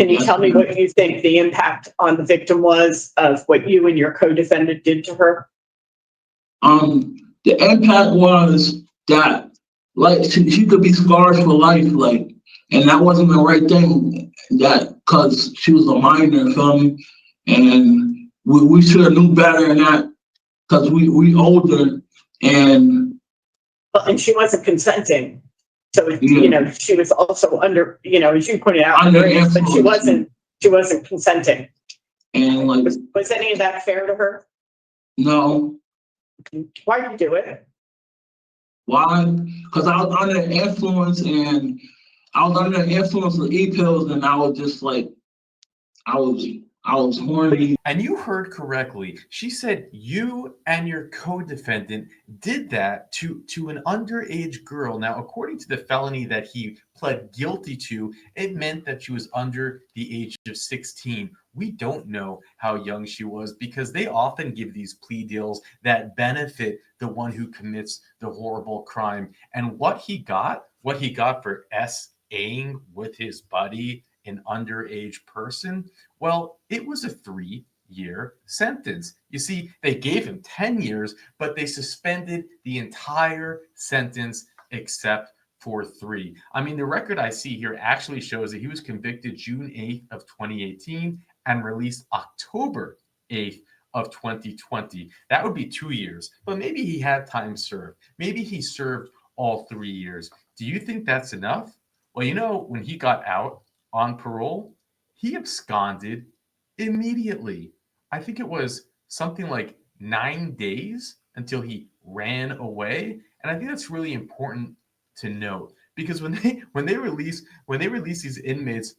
Can you Yes, tell me ma'am. what you think the impact on the victim was of what you and your co-defendant did to her? The impact was that, like, she could be scarred for life, like, and that wasn't the right thing. That because she was a minor, feel me? And we should have knew better than that because we older, and And she wasn't consenting. So, yeah, she was also under, as you pointed out, under underage, but influence, she wasn't consenting. and like, Was any of that fair to her? no. Why did you do it? Why? Because I was under the influence, and I was under the influence of e-pills, and I was just like, I was horny. And you heard correctly. She said you and your co-defendant did that to an underage girl. Now, according to the felony that he pled guilty to, it meant that she was under the age of 16. We don't know how young she was because they often give these plea deals that benefit the one who commits the horrible crime. And what he got for S-ing with his buddy, an underage person, well, it was a 3-year sentence. You see, they gave him 10 years, but they suspended the entire sentence except for 3. I mean, the record I see here actually shows that he was convicted June 8th of 2018 and released October 8th of 2020. That would be 2 years, but maybe he had time served. Maybe he served all 3 years. Do you think that's enough? Well, when he got out on parole, he absconded immediately. I think it was something like 9 days until he ran away. And I think that's really important to note because when they release these inmates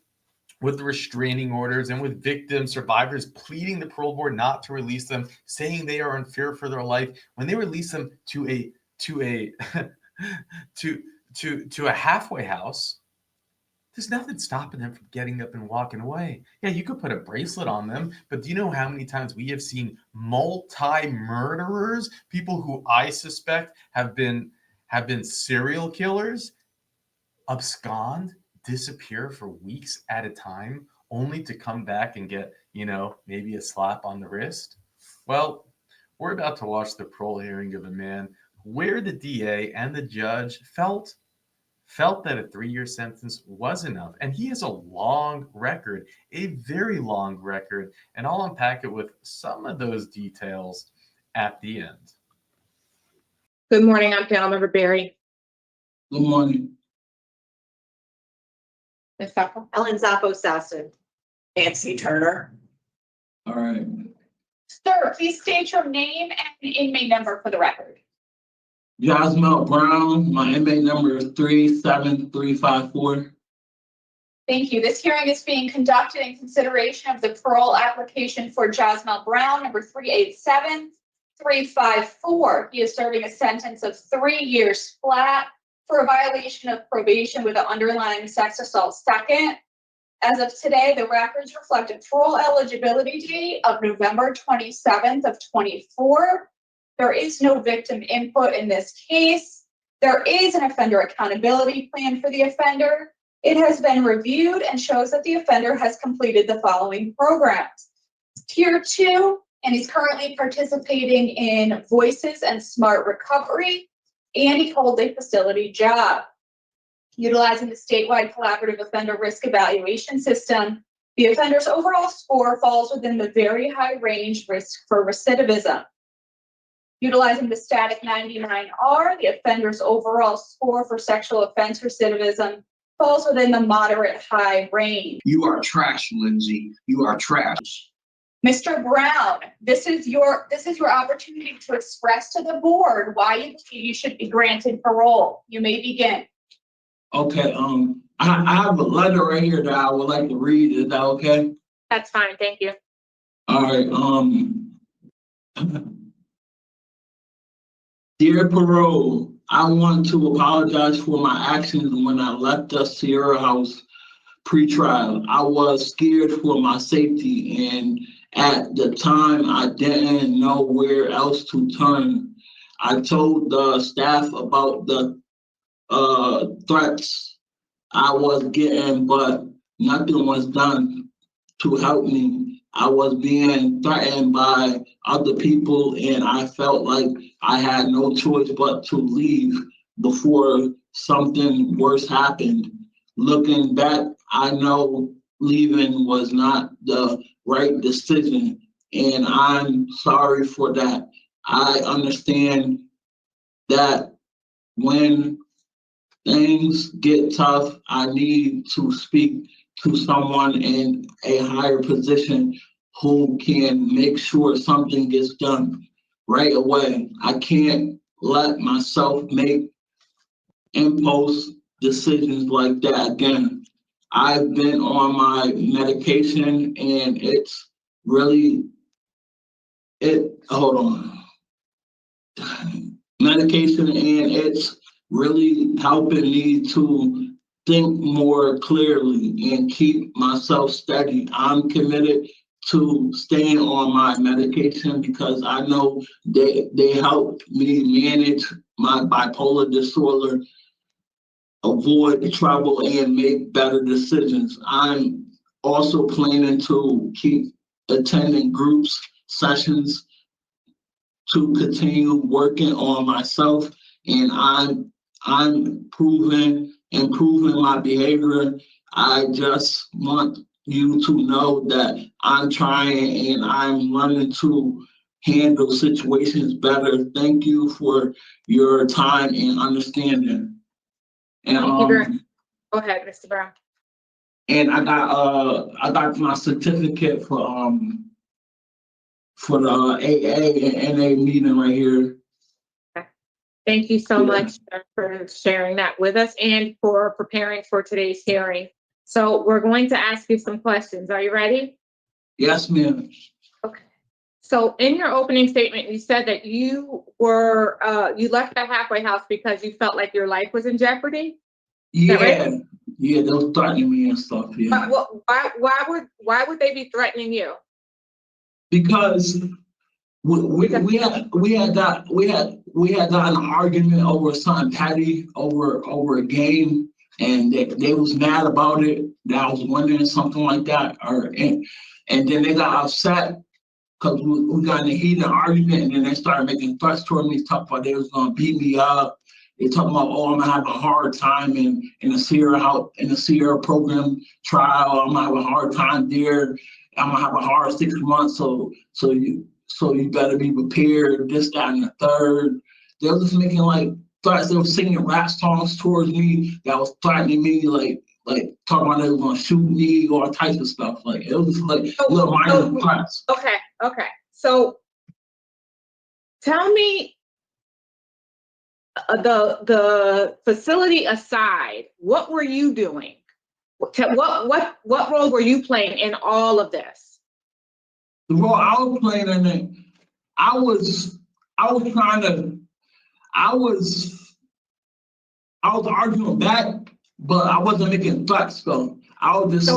with restraining orders and with victims, survivors pleading the parole board not to release them, saying they are in fear for their life, when they release them to a to a halfway house, there's nothing stopping them from getting up and walking away. Yeah, you could put a bracelet on them, but do you know how many times we have seen multi-murderers, people who I suspect have been serial killers, abscond, disappear for weeks at a time, only to come back and get, maybe a slap on the wrist? Well, we're about to watch the parole hearing of a man where the DA and the judge felt that a 3-year sentence was enough. And he has a long record, a very long record. And I'll unpack it with some of those details at the end. Good morning. I'm panel member Barry. Good morning. Ms. Zappo? Ellen Zappo-Sasson. Nancy Turner. All right. Sir, please state your name and inmate number for the record. Jasel Brown, my inmate number is 37354. Thank you. This hearing is being conducted in consideration of the parole application for Jasel Brown, number 387354. He is serving a sentence of 3 years flat for a violation of probation with an underlying sex assault second. As of today, the records reflect a parole eligibility date of November 27th of 24. There is no victim input in this case. There is an offender accountability plan for the offender. It has been reviewed and shows that the offender has completed the following programs. Tier 2, and he's currently participating in Voices and Smart Recovery, and he holds a facility job. Utilizing the statewide collaborative offender risk evaluation system, the offender's overall score falls within the very high range risk for recidivism. Utilizing the static 99R, the offender's overall score for sexual offense recidivism falls within the moderate high range. You are trash, Lindsay. You are trash. Mr. Brown, this is your opportunity to express to the board why you believe you should be granted parole. You may begin. Okay, I have a letter right here that I would like to read. Is that okay? That's fine, thank you. All right, dear Parole, I want to apologize for my actions when I left the Sierra House pre-trial. I was scared for my safety, and at the time, I didn't know where else to turn. I told the staff about the threats I was getting, but nothing was done to help me. I was being threatened by other people, and I felt like I had no choice but to leave before something worse happened. Looking back, I know leaving was not the right decision, and I'm sorry for that. I understand that when things get tough, I need to speak to someone in a higher position who can make sure something gets done right away. I can't let myself make impulse decisions like that again. I've been on my medication and it's really, hold on. Medication, and it's really helping me to think more clearly and keep myself steady. I'm committed to staying on my medication because I know they help me manage my bipolar disorder, avoid trouble, and make better decisions. I'm also planning to keep attending groups, sessions, to continue working on myself, and I'm improving my behavior. I just want you to know that I'm trying and I'm learning to handle situations better. Thank you for your time and understanding. And Thank you very- Go ahead, Mr. Brown. and I got my certificate for the AA and NA meeting right here. Thank you so Yeah. much for sharing that with us and for preparing for today's hearing. So we're going to ask you some questions. Are you ready? Yes, ma'am. Okay. So in your opening statement, you said that you were, you left the halfway house because you felt like your life was in jeopardy? Yeah, right? yeah, they was threatening me and stuff. Yeah, Why would they be threatening you? because we had gotten an argument over something petty over a game, and they was mad about it. That I was winning something like that, and then they got upset because we got in a heated argument, and then they started making threats toward me, talking about they was gonna beat me up. They talking about, oh, I'm gonna have a hard time in the Sierra program trial. I'm gonna have a hard time there. I'm gonna have a hard 6 months. So you better be prepared. This, that, and the third. They were just making like threats. They were singing rap songs towards me that was threatening me, like talking about they were gonna shoot me, all types of stuff. Like it was like little minor threats. Okay. So tell me, the facility aside, what were you doing? What role were you playing in all of this? The role I was playing in it, I was arguing back, but I wasn't making threats though. I was just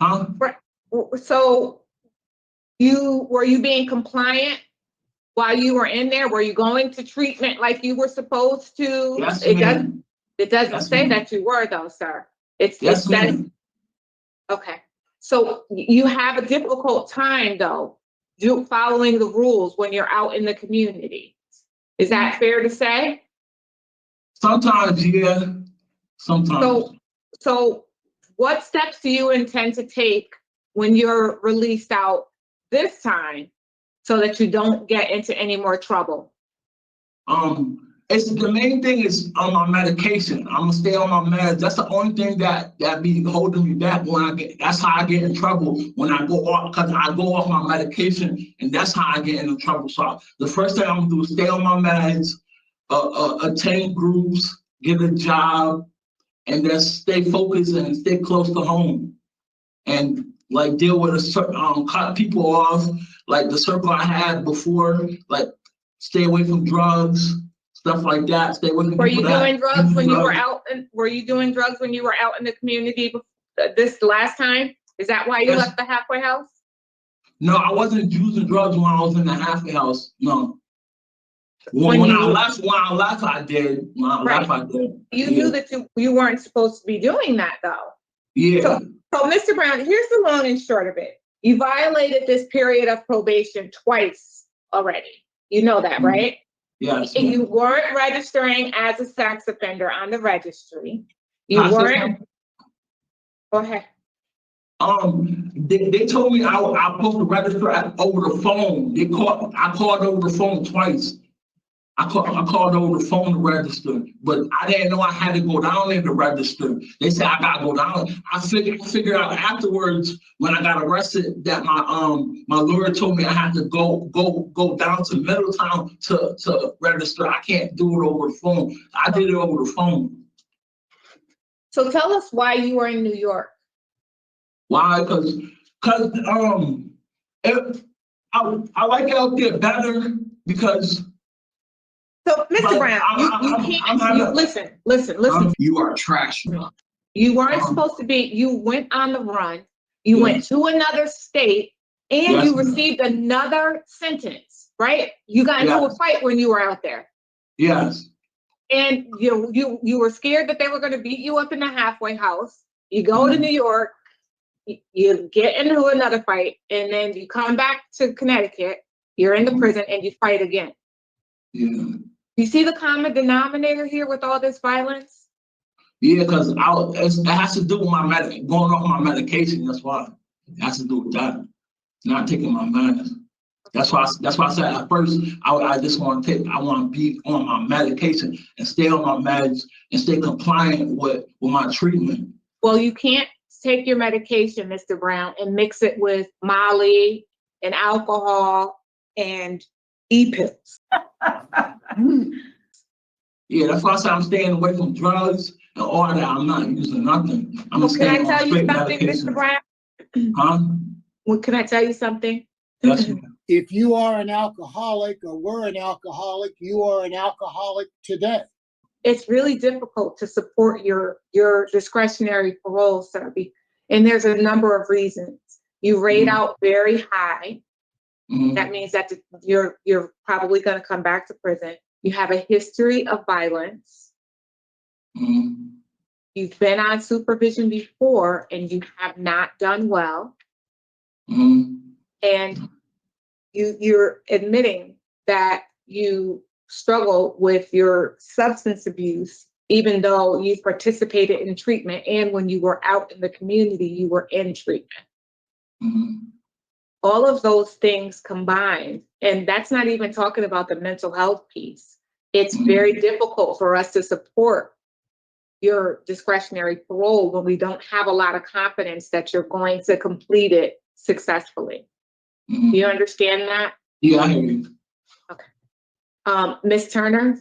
huh? So were you being compliant while you were in there? Were you going to treatment like you were supposed to? Yes, ma'am. It doesn't Yes, say ma'am. that you were though, sir. Yes, ma'am. Okay. So you have a difficult time though, following the rules when you're out in the community. Is that fair to say? Sometimes, yeah. Sometimes. So what steps do you intend to take when you're released out this time so that you don't get into any more trouble? It's the main thing is on my medication. I'm gonna stay on my meds. That's the only thing that be holding me back that's how I get in trouble when I go off, because I go off my medication, and that's how I get into trouble. So the first thing I'm gonna do is stay on my meds, attend groups, get a job, and just stay focused and stay close to home. And like deal with cut people off, like the circle I had before, like stay away from drugs, stuff like that. Stay away from Were you people that doing drugs use when you were drugs. out? Were you doing drugs when you were out in the community this last time? Is that why you Yes. left the halfway house? No, I wasn't using drugs when I was in the halfway house. No. When I left, I did. When I left, I did. You knew that you weren't supposed to be doing that though. Yeah, So, Mr. Brown, here's the long and short of it. You violated this period of probation twice already. You know that, right? yes. And you weren't registering as a sex offender on the registry. You Can I say weren't. something? Go ahead. They told me I supposed to register over the phone. I called over the phone twice. I called over the phone to register, but I didn't know I had to go down there to register. They said I gotta go down. I figured out afterwards when I got arrested that my lawyer told me I had to go down to Middletown to register. I can't do it over the phone. I did it over the phone. So tell us why you were in New York. Why? Because I like it out there better because. So, Mr. Brown, listen. You are trash. You weren't supposed to be, you went on the run, you went to another state, and you received another sentence, right? You got into a fight when you were out there. Yes. And you were scared that they were gonna beat you up in the halfway house. You go to New York, you get into another fight, and then you come back to Connecticut, you're in the prison, and you fight again. Yeah. You see the common denominator here with all this violence? Yeah, because it has to do with my going off my medication. That's why it has to do with that. Not taking my meds. That's why I said at first I just want to I want to be on my medication and stay on my meds and stay compliant with my treatment. Well, you can't take your medication, Mr. Brown, and mix it with Molly and alcohol and e-pills. Yeah, that's why I said I'm staying away from drugs and all that. I'm not using nothing. I'm Well, can I staying on tell you straight something, medication. Mr. Brown? Huh? Well, can I tell you something? Yes, ma'am. If you are an alcoholic or were an alcoholic, you are an alcoholic today. It's really difficult to support your discretionary parole, sir. And there's a number of reasons. You rate out very high. That means that you're probably going to come back to prison. You have a history of violence. You've been on supervision before and you have not done well. And you're admitting that you struggle with your substance abuse, even though you participated in treatment. And when you were out in the community, you were in treatment. All of those things combined, and that's not even talking about the mental health piece. It's very difficult for us to support your discretionary parole when we don't have a lot of confidence that you're going to complete it successfully. Do you understand that? Yeah, I hear you. Okay. Ms. Turner?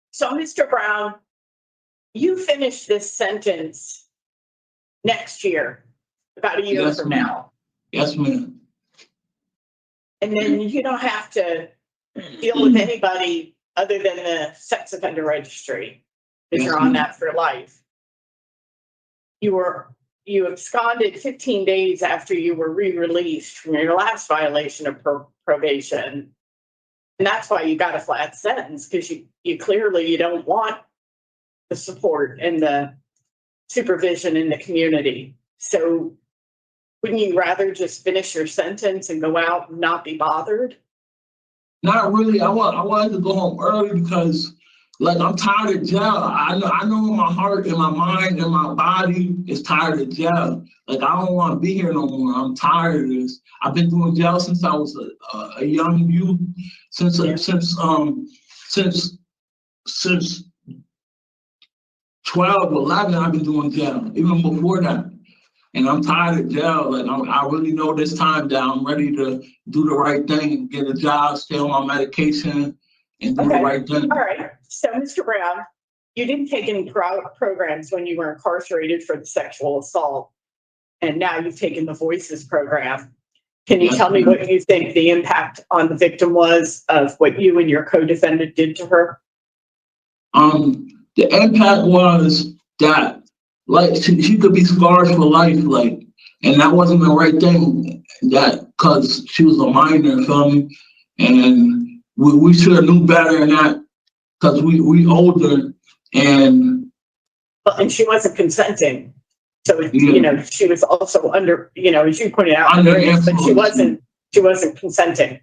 So, Mr. Brown, you finish this sentence next year, about a year from now. Yes, ma'am. And then you don't have to deal with anybody other than the sex offender registry, because you're on that for life. You absconded 15 days after you were re-released from your last violation of probation. And that's why you got a flat sentence, because you clearly don't want the support and the supervision in the community. So wouldn't you rather just finish your sentence and go out and not be bothered? Not really. I wanted to go home early because, like, I'm tired of jail. I know in my heart and my mind and my body is tired of jail. Like, I don't want to be here no more. I'm tired of this. I've been doing jail since I was a young youth. Since 12, 11, I've been doing jail. Even before that. And I'm tired of jail. Like, I really know this time that I'm ready to do the right thing, get a job, stay on my medication, and do the right thing. All right. So, Mr. Brown, you didn't take any programs when you were incarcerated for the sexual assault, and now you've taken the Voices program. Can you tell me what you think the impact on the victim was of what you and your co-defendant did to her? The impact was that, like, she could be scarred for life, like, and that wasn't the right thing. That because she was a minor, feel me? And we should have knew better than that, because we older, and And she wasn't consenting. So, she was also under, as you pointed out, Under underage, but influence. she wasn't consenting.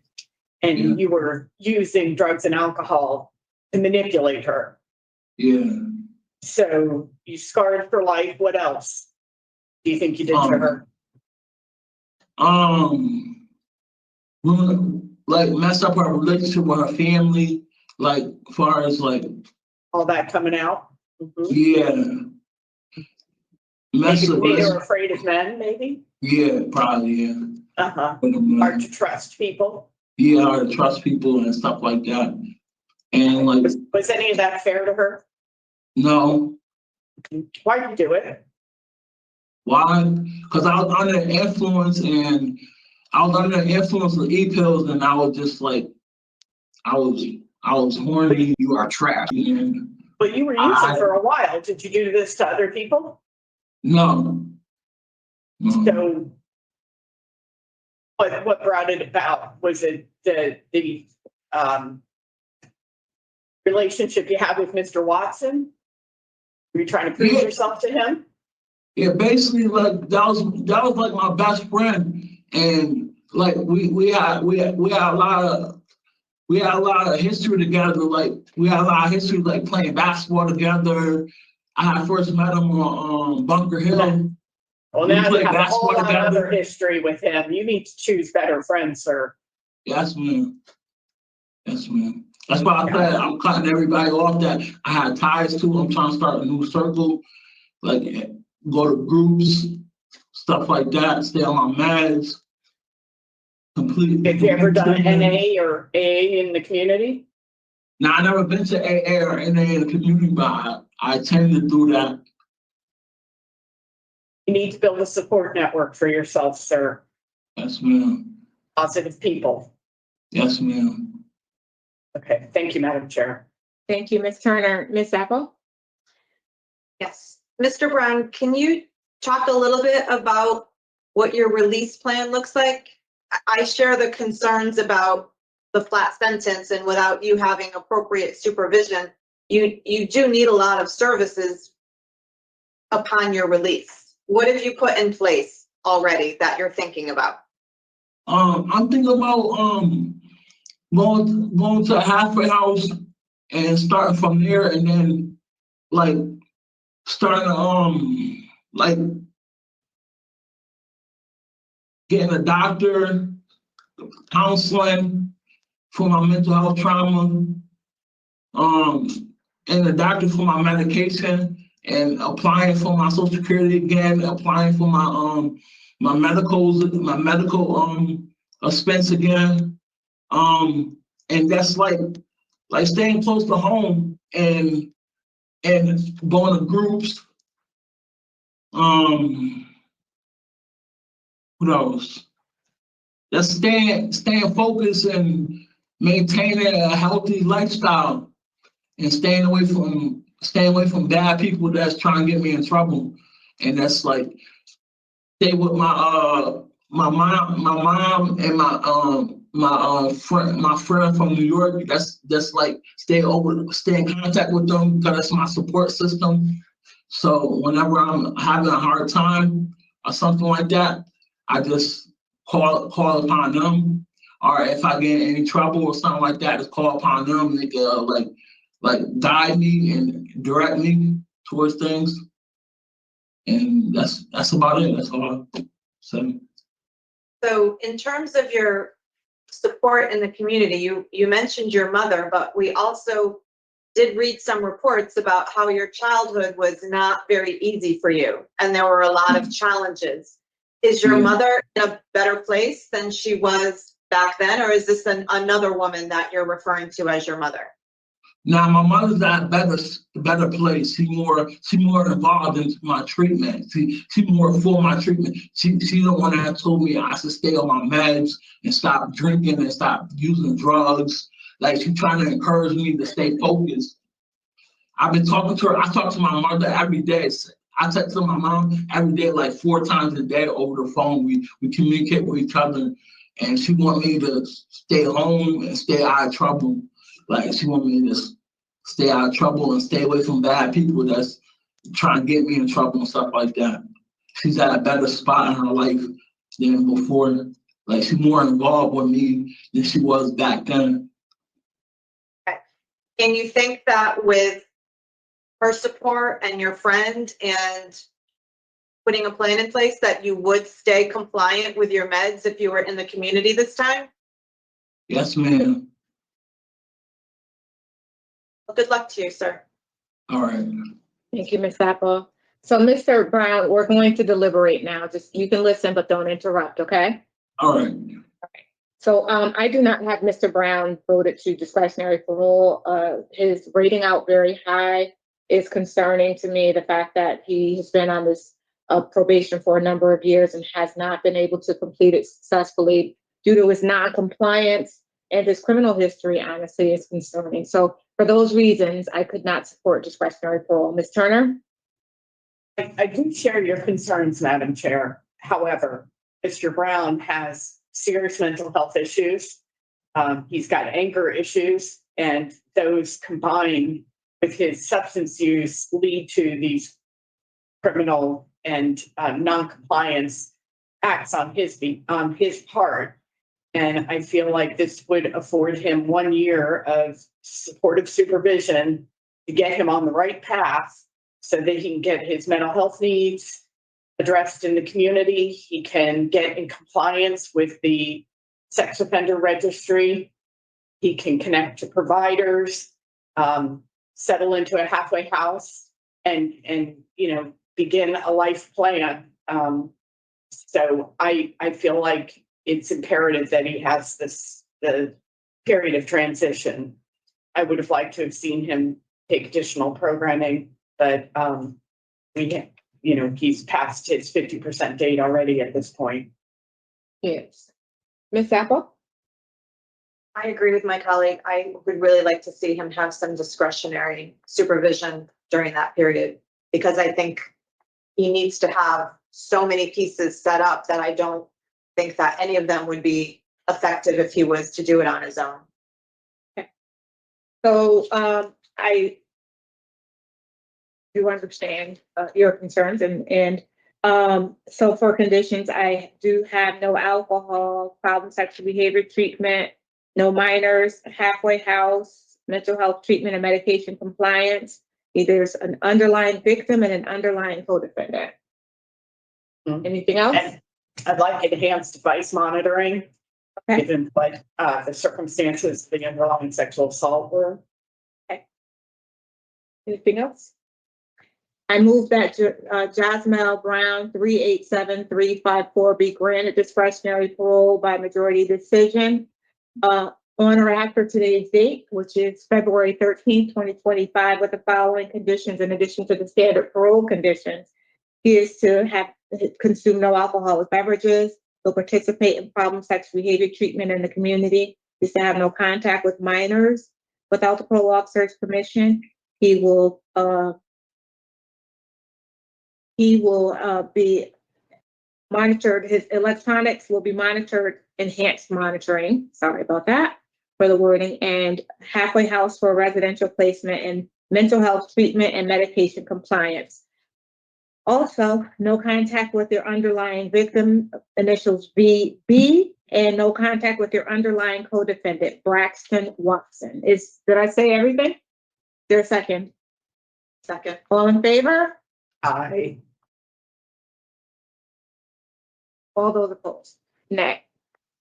And Yeah. you were using drugs and alcohol to manipulate her. Yeah. So you scarred for life. What else do you think you did to her? Like mess up her relationship with her family, like as far as like All that coming out? Mhm. yeah. Mess Maybe up made her afraid of men, maybe? yeah, probably yeah. Uh-huh. But, Hard to trust people. yeah, hard to trust people and stuff like that. And like Was any of that fair to her? no. Why'd you do it? Why? Because I was under the influence and I was under the influence of e-pills and I was just like I was horny. You are trash. And But you were using for a while. Did you do this to other people? no. So what brought it about? Was it the relationship you had with Mr. Watson? Were you trying to prove yourself to him? Yeah, basically like that was like my best friend, and like we had a lot of history together. Like we had a lot of history like playing basketball together. I had first met him on Bunker Hill. Well, We now you played have a whole basketball lot of other together. history with him. You need to choose better friends, sir. Yes, ma'am. Yes, ma'am. That's why I said I'm cutting everybody off that I had ties to. I'm trying to start a new circle, like go to groups, stuff like that. Stay on my meds. Completely. Have you ever done NA or AA in the community? Now, I never been to AA or NA in the community, but I tend to do that. You need to build a support network for yourself, sir. Yes, ma'am. Positive people. Yes, ma'am. Okay, thank you, Madam Chair. Thank you, Ms. Turner. Ms. Apple? Yes. Mr. Brown, can you talk a little bit about what your release plan looks like? I share the concerns about the flat sentence, and without you having appropriate supervision, you do need a lot of services upon your release. What have you put in place already that you're thinking about? I'm thinking about going to a halfway house and starting from there, and then like starting like getting a doctor, counseling for my mental health trauma, and a doctor for my medication, and applying for my Social Security again, applying for my medical expense again, and that's like staying close to home and going to groups. What else? That's staying focused and maintaining a healthy lifestyle and staying away from bad people that's trying to get me in trouble. And that's like stay with my mom and my friend from New York. That's like stay in contact with them because that's my support system. So whenever I'm having a hard time or something like that, I just call upon them. Or if I get in any trouble or something like that, just call upon them. They can like guide me and direct me towards things. And that's about it. That's all I say. So in terms of your support in the community, you mentioned your mother, but we also did read some reports about how your childhood was not very easy for you and there were a lot of challenges. Is your mother in a better place than she was back then, or is this another woman that you're referring to as your mother? Now my mother's at a better place. She more involved in my treatment. She more for my treatment. She the one that told me I should stay on my meds and stop drinking and stop using drugs. Like she's trying to encourage me to stay focused. I've been talking to her. I talk to my mother every day. I text my mom every day, like 4 times a day over the phone. We communicate with each other, and she want me to stay home and stay out of trouble. Like she want me to stay out of trouble and stay away from bad people that's trying to get me in trouble and stuff like that. she's at a better spot in her life than before. Like, she's more involved with me than she was back then. And you think that with her support and your friend and putting a plan in place that you would stay compliant with your meds if you were in the community this time? Yes, ma'am. Well, good luck to you, sir. All right. Thank you, Ms. Apple. So, Mr. Brown, we're going to deliberate now. Just, you can listen, but don't interrupt, okay? All right. So, I do not have Mr. Brown voted to discretionary parole. His rating out very high is concerning to me. The fact that he has been on this probation for a number of years and has not been able to complete it successfully due to his non-compliance and his criminal history, honestly, is concerning. So for those reasons, I could not support discretionary parole. Ms. Turner? I do share your concerns, Madam Chair. However, Mr. Brown has serious mental health issues. He's got anger issues, and those combined with his substance use lead to these criminal and non-compliance acts on his part. And I feel like this would afford him 1 year of supportive supervision to get him on the right path so that he can get his mental health needs addressed in the community. He can get in compliance with the sex offender registry. He can connect to providers, settle into a halfway house, and begin a life plan. So I feel like it's imperative that he has the period of transition. I would have liked to have seen him take additional programming, but he's past his 50% date already at this point. Yes. Ms. Apple? I agree with my colleague. I would really like to see him have some discretionary supervision during that period, because I think he needs to have so many pieces set up that I don't think that any of them would be effective if he was to do it on his own. So I do understand your concerns, and so for conditions, I do have no alcohol, problem sexual behavior treatment, no minors, halfway house, mental health treatment and medication compliance. There's an underlying victim and an underlying co-defendant. Anything else? And I'd like enhanced device monitoring, Okay. given what the circumstances of the underlying sexual assault were. Anything else? I move that Jasel Brown 387354 be granted discretionary parole by majority decision on or after today's date, which is February 13th, 2025, with the following conditions in addition to the standard parole conditions. He is to have consumed no alcoholic beverages, will participate in problem sexual behavior treatment in the community, is to have no contact with minors without the parole officer's permission. He will be monitored. His electronics will be monitored, enhanced monitoring. Sorry about that for the wording. And halfway house for residential placement and mental health treatment and medication compliance. Also, no contact with your underlying victim, initials VB, and no contact with your underlying co-defendant, Braxton Watson. Did I say everything? Is there a second? Second. All in favor? Aye. All those opposed? Nay.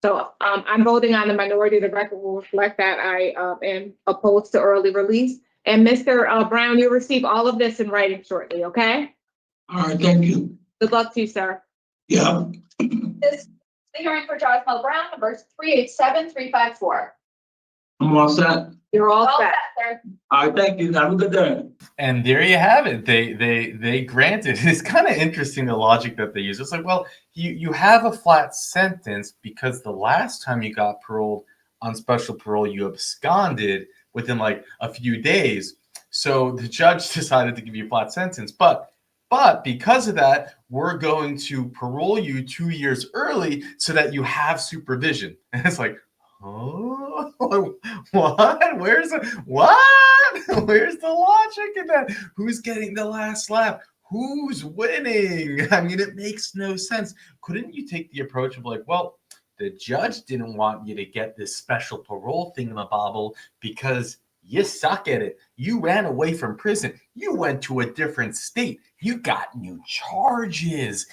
So I'm voting on the minority. The record will reflect that I am opposed to early release. And Mr. Brown, you'll receive all of this in writing shortly, okay? All right, thank you. Good luck to you, sir. Yeah. This, the hearing for Jasel Brown, number 387354. I'm all set. You're all All set. set, sir. All right, thank you. Have a good day. And there you have it. They granted. It's kind of interesting, the logic that they use. It's like, well, you have a flat sentence because the last time you got paroled on special parole, you absconded within like a few days. So the judge decided to give you a flat sentence. But because of that, we're going to parole you 2 years early so that you have supervision. And it's like, oh, what? Where's the logic in that? Who's getting the last laugh? who's winning? I mean, it makes no sense. Couldn't you take the approach of like, well, the judge didn't want you to get this special parole thingamabobble because you suck at it. You ran away from prison. You went to a different state. You got new charges.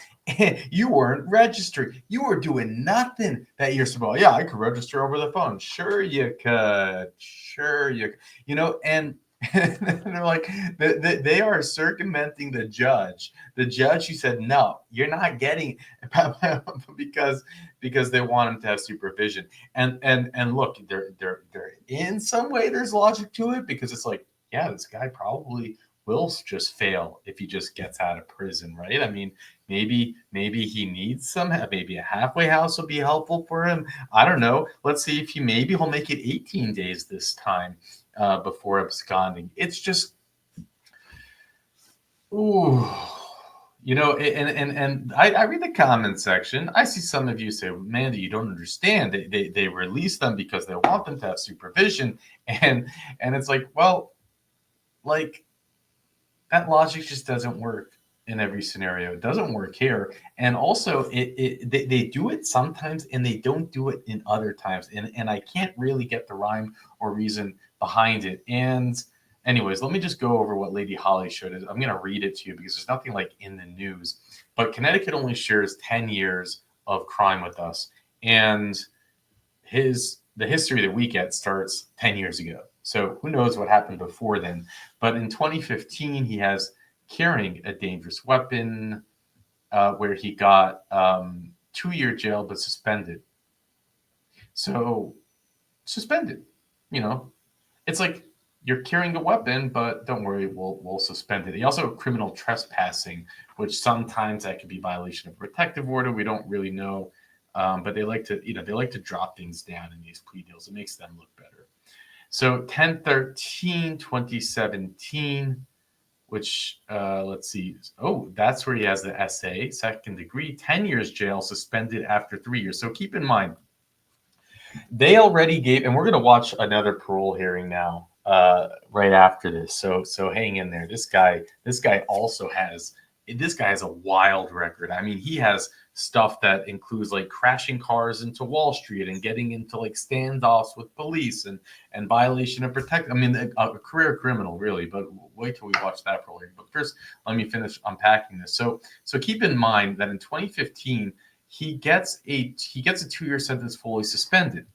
You weren't registered. You were doing nothing that you're supposed. Yeah, I could register over the phone. Sure, you could. Sure, you know, and they're like they are circumventing the judge. The judge who said no, you're not getting because they want him to have supervision. And look, they're in some way there's logic to it because it's like, yeah, this guy probably will just fail if he just gets out of prison, right? I mean, maybe he needs some, maybe a halfway house will be helpful for him. I don't know. Let's see if maybe he'll make it 18 days this time before absconding. It's just, ooh. You know, and I read the comment section. I see some of you say, Mandoo, you don't understand. They release them because they want them to have supervision. And it's like, well, like that logic just doesn't work in every scenario. It doesn't work here. And also they do it sometimes and they don't do it in other times. And I can't really get the rhyme or reason behind it. And anyways, let me just go over what Lady Holly showed us. I'm going to read it to you because there's nothing like in the news. But Connecticut only shares 10 years of crime with us. And the history that we get starts 10 years ago. So who knows what happened before then. But in 2015, he has carrying a dangerous weapon where he got 2-year jail but suspended. So suspended, you know, it's like, you're carrying a weapon, but don't worry, we'll suspend it. He also criminal trespassing, which sometimes that could be violation of protective order. We don't really know, but they like to drop things down in these plea deals. It makes them look better. So 10/13/2017, which let's see. Oh, that's where he has the SA, second degree, 10 years jail, suspended after 3 years. So keep in mind, they already gave, and we're going to watch another parole hearing now. Right after this, so hang in there. This guy also has a wild record. I mean, he has stuff that includes like crashing cars into Wall Street and getting into like standoffs with police and violation of protect. I mean, a career criminal, really. But wait till we watch that parole hearing. But first, let me finish unpacking this. So keep in mind that in 2015, he gets a 2-year sentence fully suspended.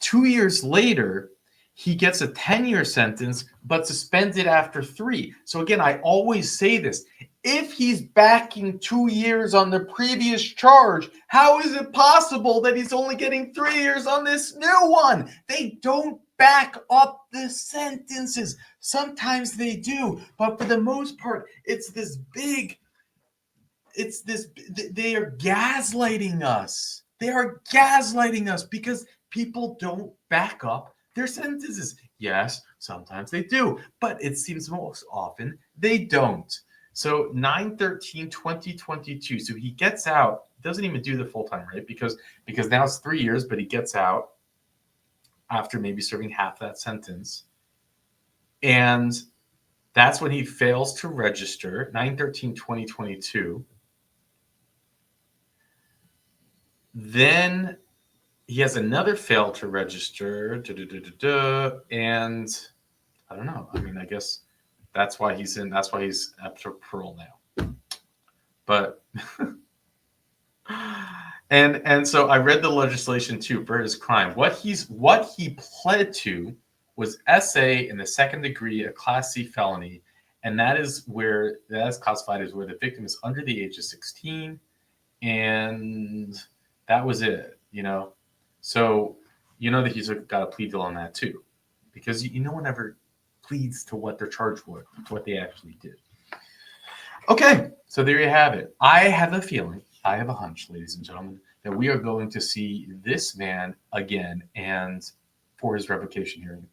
2 years later, he gets a 10-year sentence, but suspended after 3. So again, I always say this. If he's backing 2 years on the previous charge, how is it possible that he's only getting 3 years on this new one? They don't back up the sentences. Sometimes they do, but for the most part, they are gaslighting us. They are gaslighting us because people don't back up their sentences. Yes, sometimes they do, but it seems most often they don't. So 9/13/2022. So he gets out, doesn't even do the full time, right? Because now it's 3 years, but he gets out after maybe serving half that sentence. And that's when he fails to register, 9/13/2022. Then he has another fail to register, and I don't know. I mean, I guess that's why he's up for parole now. But and so I read the legislation too for his crime. What he pled to was SA in the second degree, a Class C felony, and that is classified as where the victim is under the age of 16, and that was it. You know. So you know that he's got a plea deal on that too, because no one ever pleads to what they're charged with, to what they actually did. Okay, so there you have it. I have a feeling, I have a hunch, ladies and gentlemen, that we are going to see this man again and for his revocation hearing.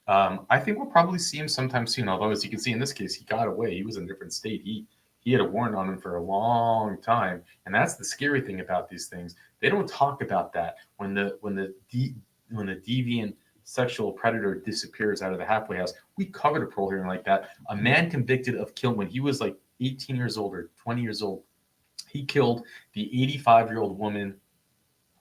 I think we'll probably see him sometime soon, although as you can see in this case, he got away. He was in a different state. He had a warrant on him for a long time, and that's the scary thing about these things. They don't talk about that when the deviant sexual predator disappears out of the halfway house. We covered a parole hearing like that. A man convicted of killing when he was like 18 years old or 20 years old. He killed the 85-year-old woman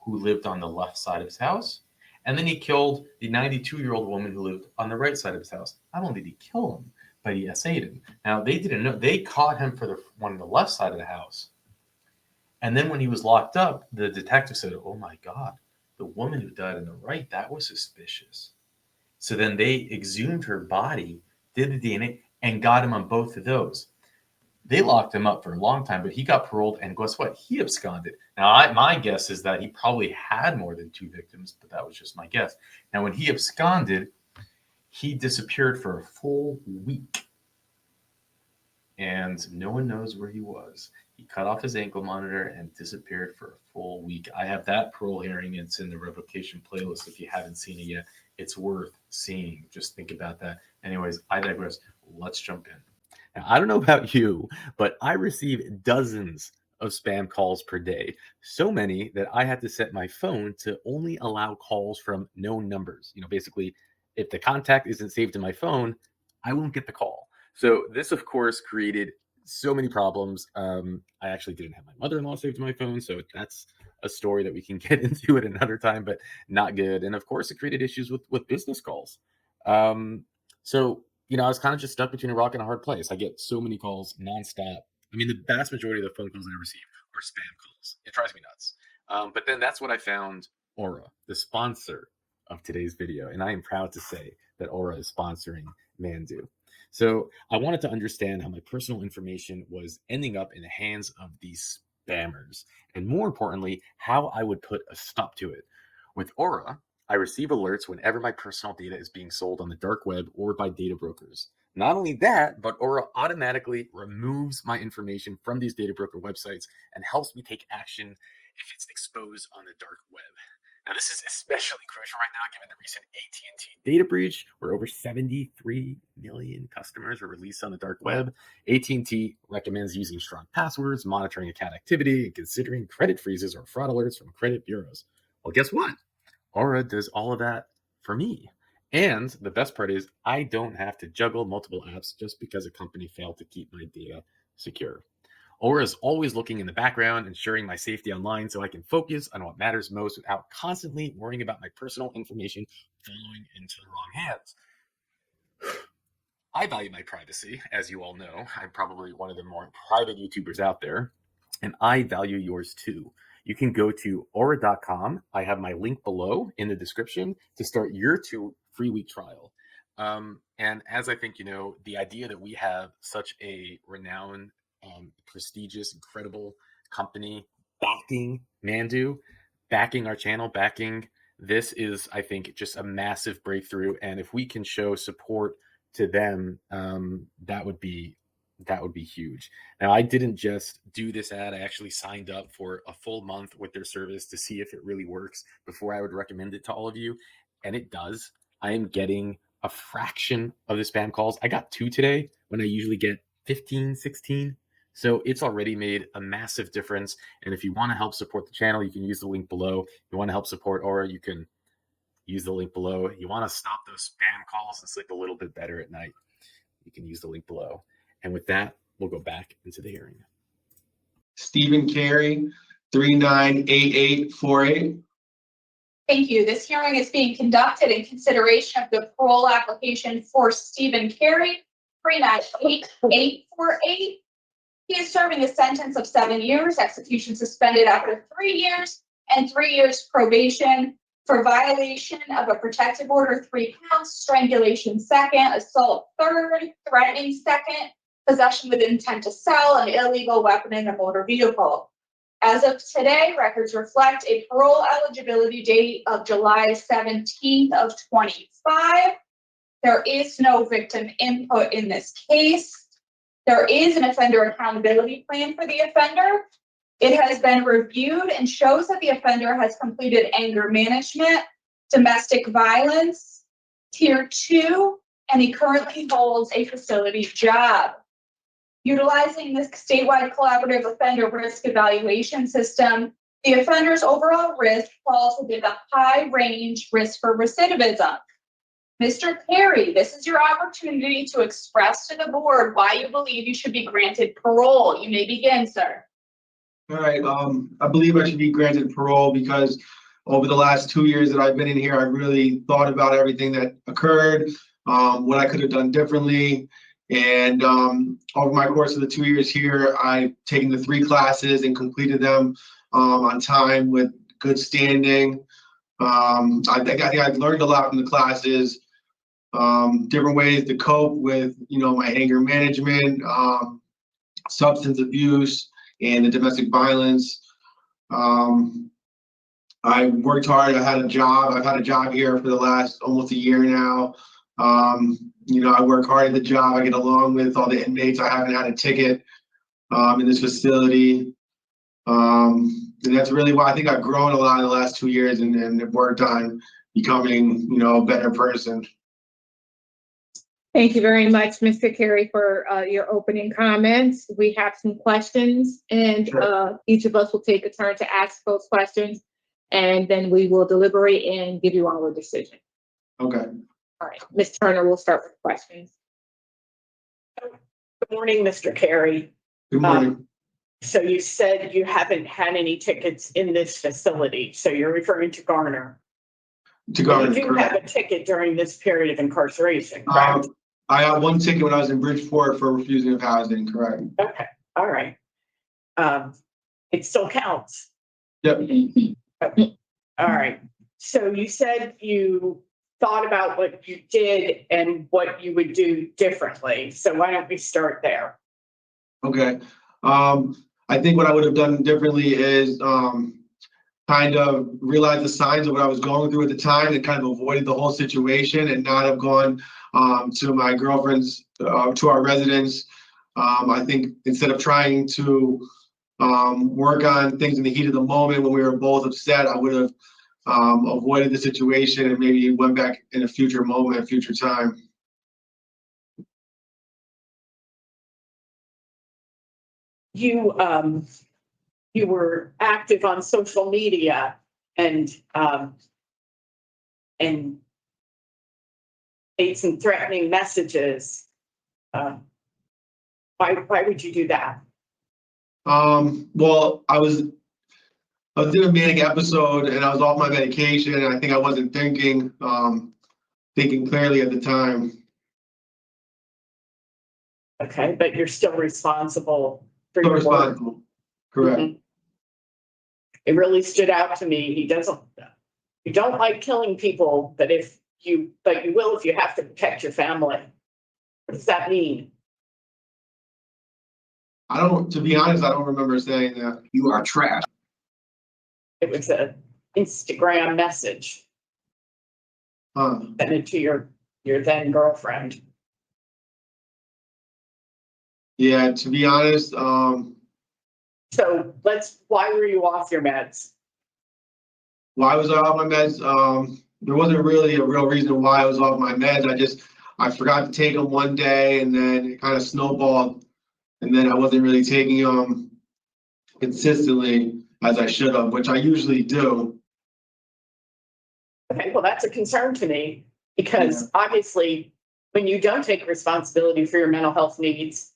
who lived on the left side of his house. And then he killed the 92-year-old woman who lived on the right side of his house. Not only did he kill him, but he SA'd him. Now, they didn't know. They caught him for the one on the left side of the house. And then when he was locked up, the detective said, oh my God, the woman who died on the right, that was suspicious. So then they exhumed her body, did the DNA, and got him on both of those. They locked him up for a long time, but he got paroled, and guess what? He absconded. Now, my guess is that he probably had more than 2 victims, but that was just my guess. Now, when he absconded, he disappeared for a full week, and no one knows where he was. He cut off his ankle monitor and disappeared for a full week. I have that parole hearing. It's in the revocation playlist. If you haven't seen it yet, it's worth seeing. Just think about that. Anyways, I digress. Let's jump in. Now, I don't know about you, but I receive dozens of spam calls per day. So many that I had to set my phone to only allow calls from known numbers. Basically, if the contact isn't saved in my phone, I won't get the call. So this, of course, created so many problems. I actually didn't have my mother-in-law saved in my phone, so that's a story that we can get into at another time, but not good. And of course, it created issues with business calls. I was kind of just stuck between a rock and a hard place. I get so many calls nonstop. I mean, the vast majority of the phone calls I receive are spam calls. It drives me nuts. But then that's when I found Aura, the sponsor of today's video. And I am proud to say that Aura is sponsoring Mandoo. So I wanted to understand how my personal information was ending up in the hands of these spammers. And more importantly, how I would put a stop to it. With Aura, I receive alerts whenever my personal data is being sold on the dark web or by data brokers. Not only that, but Aura automatically removes my information from these data broker websites and helps me take action if it's exposed on the dark web. Now, this is especially crucial right now, given the recent AT&T data breach, where over 73 million customers were released on the dark web. AT&T recommends using strong passwords, monitoring account activity, and considering credit freezes or fraud alerts from credit bureaus. Well, guess what? Aura does all of that for me. And the best part is I don't have to juggle multiple apps just because a company failed to keep my data secure. Aura is always looking in the background, ensuring my safety online so I can focus on what matters most without constantly worrying about my personal information falling into the wrong hands. I value my privacy, as you all know. I'm probably one of the more private YouTubers out there, and I value yours too. You can go to aura.com. I have my link below in the description to start your 2 free-week trial. And as I think you know, the idea that we have such a renowned, prestigious, incredible company backing Mandoo, backing our channel, backing this is, I think, just a massive breakthrough. And if we can show support to them, that would be huge. Now, I didn't just do this ad. I actually signed up for a full month with their service to see if it really works before I would recommend it to all of you. And it does. I am getting a fraction of the spam calls. I got 2 today when I usually get 15, 16. So it's already made a massive difference. And if you want to help support the channel, you can use the link below. If you want to help support Aura, you can use the link below. You want to stop those spam calls and sleep a little bit better at night, you can use the link below. And with that, we'll go back into the hearing. Stephen Cary, 398848. Thank you. This hearing is being conducted in consideration of the parole application for Stephen Cary, 398848. He is serving a sentence of 7 years, execution suspended after 3 years, and 3 years probation for violation of a protective order 3 counts, strangulation 2nd, assault 3rd, threatening 2nd, possession with intent to sell, an illegal weapon in a motor vehicle. As of today, records reflect a parole eligibility date of July 17th of 25. There is no victim input in this case. There is an offender accountability plan for the offender. It has been reviewed and shows that the offender has completed anger management, domestic violence, tier 2, and he currently holds a facility job. Utilizing this statewide collaborative offender risk evaluation system, the offender's overall risk falls within the high range risk for recidivism. Mr. Cary, this is your opportunity to express to the board why you believe you should be granted parole. You may begin, sir. All right, I believe I should be granted parole because over the last 2 years that I've been in here, I really thought about everything that occurred, what I could have done differently. And over my course of the 2 years here, I've taken the 3 classes and completed them on time with good standing. I think I've learned a lot from the classes, different ways to cope with, my anger management, substance abuse, and the domestic violence. I worked hard. I had a job. I've had a job here for the last almost a year now. I work hard at the job. I get along with all the inmates. I haven't had a ticket in this facility. And that's really why I think I've grown a lot in the last 2 years and have worked on becoming, a better person. Thank you very much, Mr. Cary, for your opening comments. We have some questions, and each of us will take a turn to ask those questions, and then we will deliberate and give you our decision. Okay. All right, Ms. Turner, we'll start with questions. Good morning, Mr. Cary. Good morning. So you said you haven't had any tickets in this facility, so you're referring to Garner. To Garner, You do correct. have a ticket during this period of incarceration, correct? I got 1 ticket when I was in Bridgeport for refusing of housing, correct? Okay, all right. It still counts. Yep. Okay. All right. So you said you thought about what you did and what you would do differently. So why don't we start there? Okay. I think what I would have done differently is kind of realize the signs of what I was going through at the time and kind of avoided the whole situation and not have gone to my girlfriend's, to our residence. I think instead of trying to work on things in the heat of the moment when we were both upset, I would have avoided the situation and maybe went back in a future moment, future time. You were active on social media and made some threatening messages. Why would you do that? Well, I was in a manic episode and I was off my medication and I think I wasn't thinking clearly at the time. Okay, but you're still responsible for Still your work. responsible. Correct. Mhm. It really stood out to me. You don't like killing people, but you will if you have to protect your family. What does that mean? To be honest, I don't remember saying that. You are trash. It was an Instagram message. Sent it to your then girlfriend. Yeah, to be honest, So why were you off your meds? why was I off my meds? There wasn't really a real reason why I was off my meds. I forgot to take them one day and then it kind of snowballed. And then I wasn't really taking them consistently as I should have, which I usually do. Okay, well, that's a concern to me because obviously when you don't take responsibility for your mental health needs,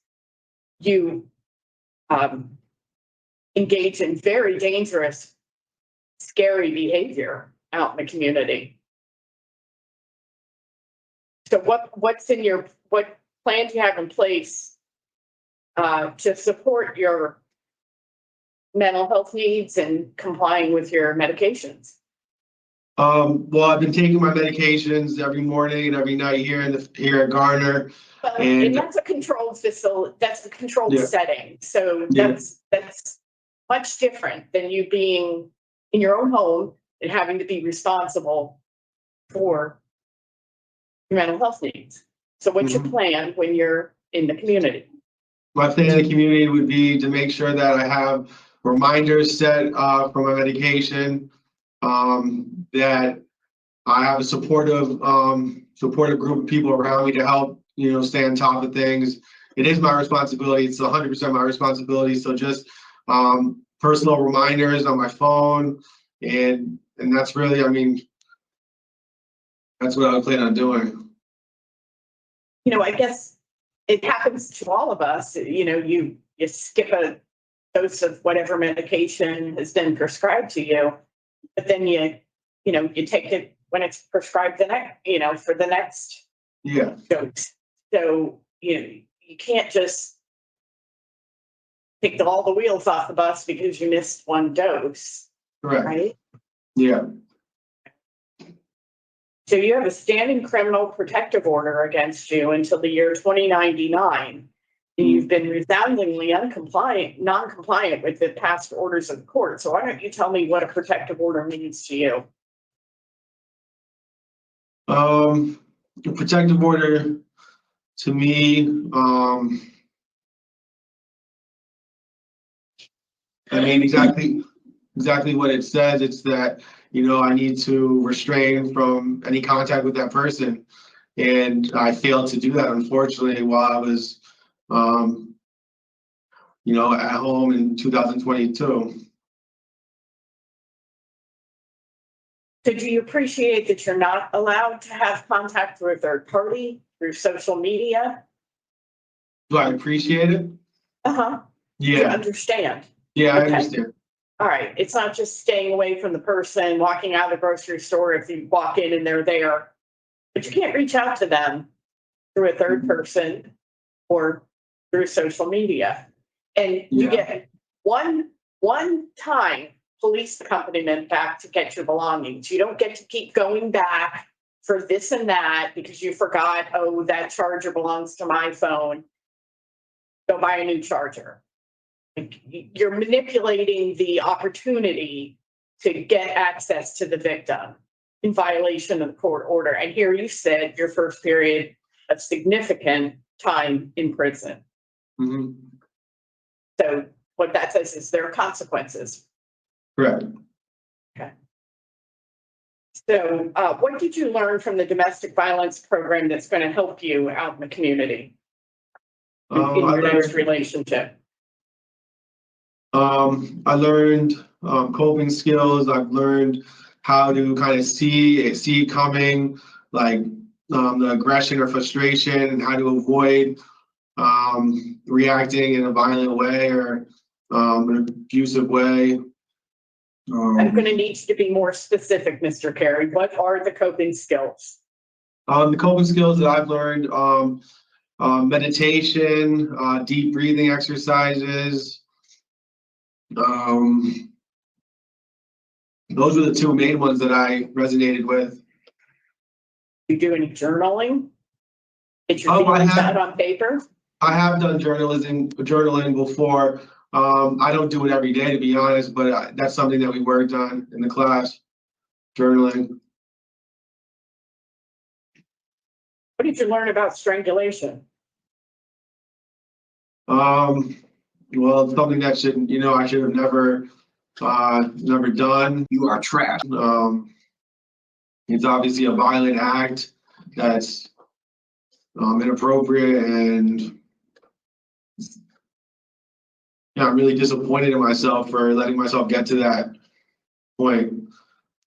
you engage in very dangerous, scary behavior out in the community. So what plan do you have in place to support your mental health needs and complying with your medications? Well, I've been taking my medications every morning and every night here at Garner. Well, and that's a controlled facility. That's a controlled setting. So that's much different than you being in your own home and having to be responsible for your mental health needs. So what's your plan when you're in the community? My plan in the community would be to make sure that I have reminders set for my medication, that I have a supportive group of people around me to help, stay on top of things. It is my responsibility. It's 100% my responsibility. So just personal reminders on my phone, and that's really, That's what I plan on doing. I guess it happens to all of us. You skip a dose of whatever medication has been prescribed to you, but then you take it when it's prescribed the next, for the next Yeah, dose. So, you can't just take all the wheels off the bus because you missed one dose, correct. right? Yeah. So you have a standing criminal protective order against you until the year 2099. And you've been resoundingly non-compliant with the past orders of the court. So why don't you tell me what a protective order means to you? The protective order to me, I mean, exactly what it says. It's that, I need to restrain from any contact with that person. And I failed to do that, unfortunately, while I was, at home in 2022. So do you appreciate that you're not allowed to have contact with a third party through social media? Do I appreciate it? Uh-huh. You Yeah, understand? yeah, I Okay. understand. All right. It's not just staying away from the person, walking out of the grocery store if you walk in and they're there. But you can't reach out to them through a third person or through social media. And you get one time police accompaniment back to get your belongings. You don't get to keep going back for this and that because you forgot, oh, that charger belongs to my phone. Go buy a new charger. You're manipulating the opportunity to get access to the victim in violation of the court order. And here you said your first period of significant time in prison. Mm-hmm. So what that says is there are consequences. Correct. Okay. So what did you learn from the domestic violence program that's going to help you out in the community in your next relationship? I learned coping skills. I've learned how to kind of see it coming, like the aggression or frustration, and how to avoid reacting in a violent way or an abusive way. I'm going to need you to be more specific, Mr. Cary. What are the coping skills? The coping skills that I've learned, meditation, deep breathing exercises. Those are the two main ones that I resonated with. You do any journaling? Get your feelings out on paper? I have done journaling before. I don't do it every day, to be honest, but that's something that we worked on in the class, journaling. What did you learn about strangulation? Well, it's something that I should have never done. You are trash. It's obviously a violent act that's inappropriate, and I'm really disappointed in myself for letting myself get to that point.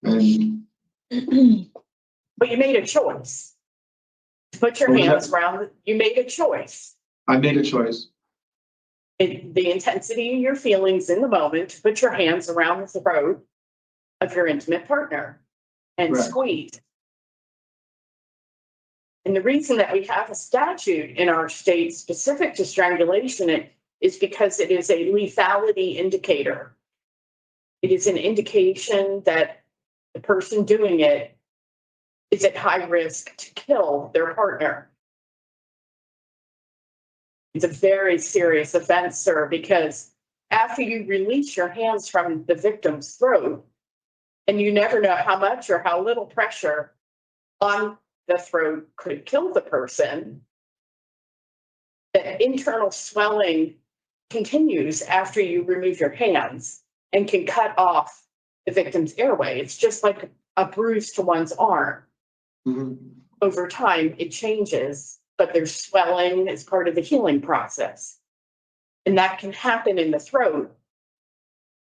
And but you made a choice. Put your hands around. You made a choice. I made a choice. The intensity of your feelings in the moment to put your hands around the throat of your intimate partner and squeeze. And the reason that we have a statute in our state specific to strangulation is because it is a lethality indicator. It is an indication that the person doing it is at high risk to kill their partner. It's a very serious offense, sir, because after you release your hands from the victim's throat, and you never know how much or how little pressure on the throat could kill the person, the internal swelling continues after you remove your hands and can cut off the victim's airway. It's just like a bruise to one's arm. Mm-hmm. Over time, it changes, but there's swelling as part of the healing process. And that can happen in the throat.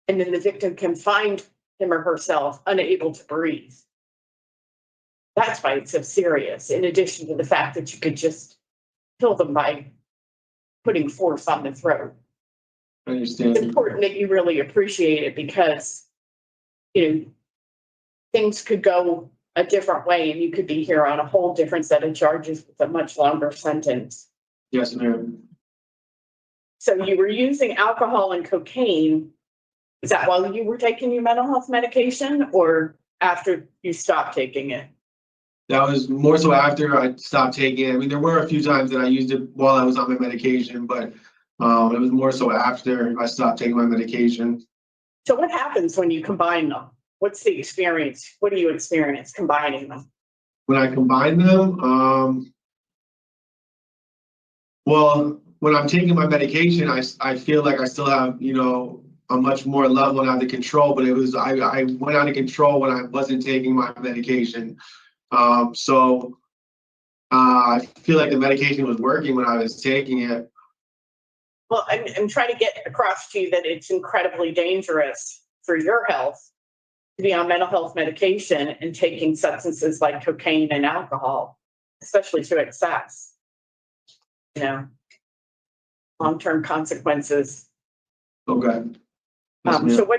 And then the victim can find him or herself unable to breathe. That's why it's so serious, in addition to the fact that you could just kill them by putting force on the throat. I understand. It's important that you really appreciate it because, things could go a different way and you could be here on a whole different set of charges with a much longer sentence. Yes, ma'am. So you were using alcohol and cocaine. Is that while you were taking your mental health medication or after you stopped taking it? That was more so after I stopped taking it. I mean, there were a few times that I used it while I was on my medication, but it was more so after I stopped taking my medication. So what happens when you combine them? What's the experience? What do you experience combining them? When I combine them, well, when I'm taking my medication, I feel like I still have, a much more level and under control, but I went out of control when I wasn't taking my medication. So I feel like the medication was working when I was taking it. Well, I'm trying to get across to you that it's incredibly dangerous for your health to be on mental health medication and taking substances like cocaine and alcohol, especially to excess. Long-term consequences. Okay. Yes, So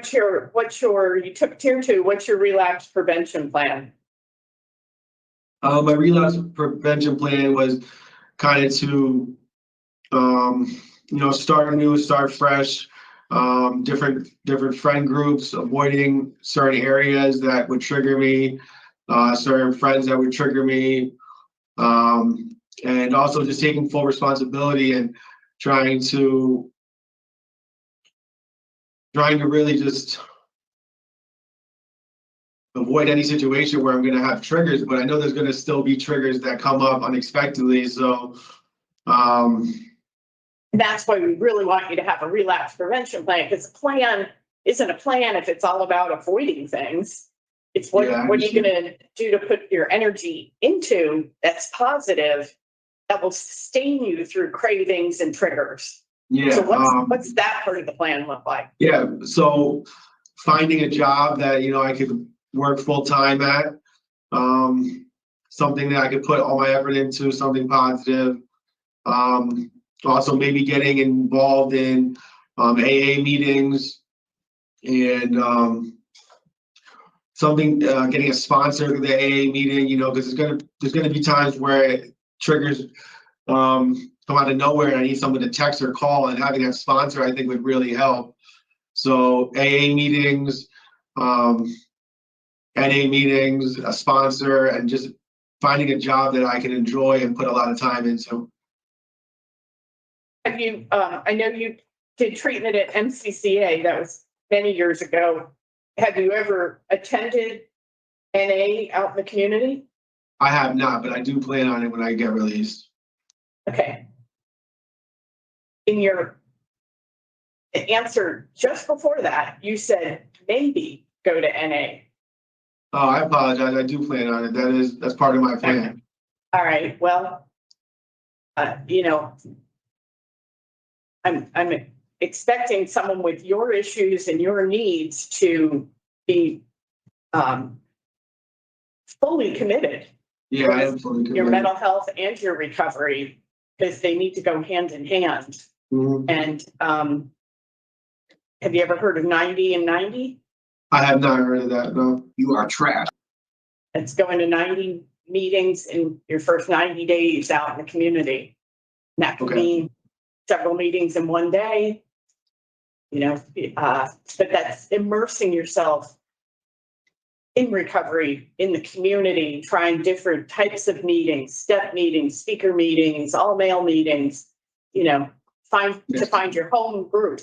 you took tier 2, what's your relapse prevention plan? my relapse prevention plan was kind of to, start anew, start fresh, different friend groups, avoiding certain areas that would trigger me, certain friends that would trigger me, and also just taking full responsibility and trying to really just avoid any situation where I'm going to have triggers, but I know there's going to still be triggers that come up unexpectedly. So, that's why we really want you to have a relapse prevention plan, because a plan isn't a plan if it's all about avoiding things. It's what are you going to do to put your energy into that's positive, that will sustain you through cravings and triggers. Yeah. So what's that part of the plan look like? Yeah. So finding a job that, I could work full time at, something that I could put all my effort into, something positive. Also maybe getting involved in AA meetings and getting a sponsor to the AA meeting, because there's gonna be times where triggers come out of nowhere and I need someone to text or call, and having that sponsor I think would really help. So AA meetings, NA meetings, a sponsor, and just finding a job that I can enjoy and put a lot of time into. Have you, I know you did treatment at MCCA, that was many years ago. Have you ever attended NA out in the community? I have not, but I do plan on it when I get released. Okay. In your answer just before that, you said maybe go to NA. Oh, I apologize. I do plan on it. That's part of my plan. Okay. All right. Well, I'm expecting someone with your issues and your needs to be fully committed. Yeah, I am fully committed. Your mental health and your recovery, because they need to go hand in hand. Mhm. And have you ever heard of 90 and 90? I have not heard of that, no. You are trash. It's going to 90 meetings in your first 90 days out in the community. And that could mean several meetings in one day, but that's immersing yourself in recovery, in the community, trying different types of meetings, step meetings, speaker meetings, all male meetings, find your home group.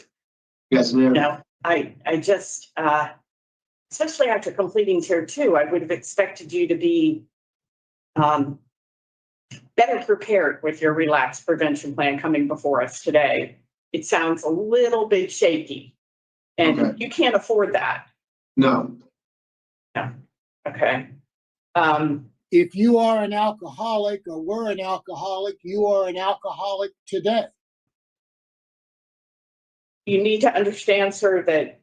Yes, ma'am. I just, especially after completing tier 2, I would have expected you to be better prepared with your relapse prevention plan coming before us today. It sounds a little bit shaky, and you can't afford that. No. No. Okay. If you are an alcoholic or were an alcoholic, you are an alcoholic today. You need to understand, sir, that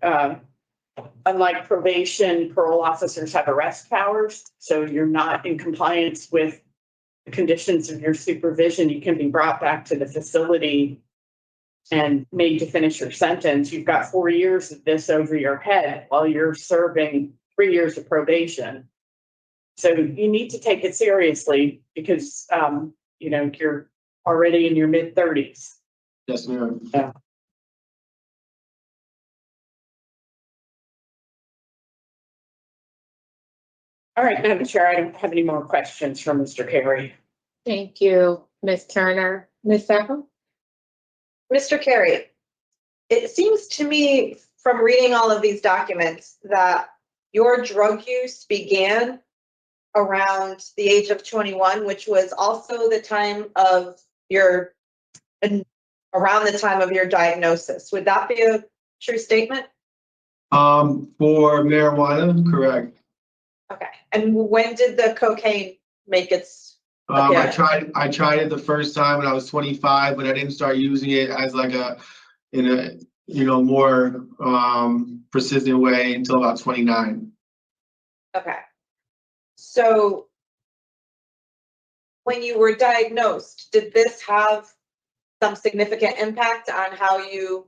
unlike probation, parole officers have arrest powers. So you're not in compliance with the conditions of your supervision. You can be brought back to the facility and made to finish your sentence. You've got 4 years of this over your head while you're serving 3 years of probation. So you need to take it seriously because, you're already in your mid-30s. Yes, ma'am. Yeah. All right, Madam Chair, I don't have any more questions from Mr. Cary. Thank you, Ms. Turner. Ms. Sappho? Mr. Cary, it seems to me from reading all of these documents that your drug use began around the age of 21, which was also the time of around the time of your diagnosis. Would that be a true statement? For marijuana, correct. Okay. And when did the cocaine make its I tried it the first time when I was 25, but I didn't start using it as in a more persistent way until about 29. Okay. So when you were diagnosed, did this have some significant impact on how you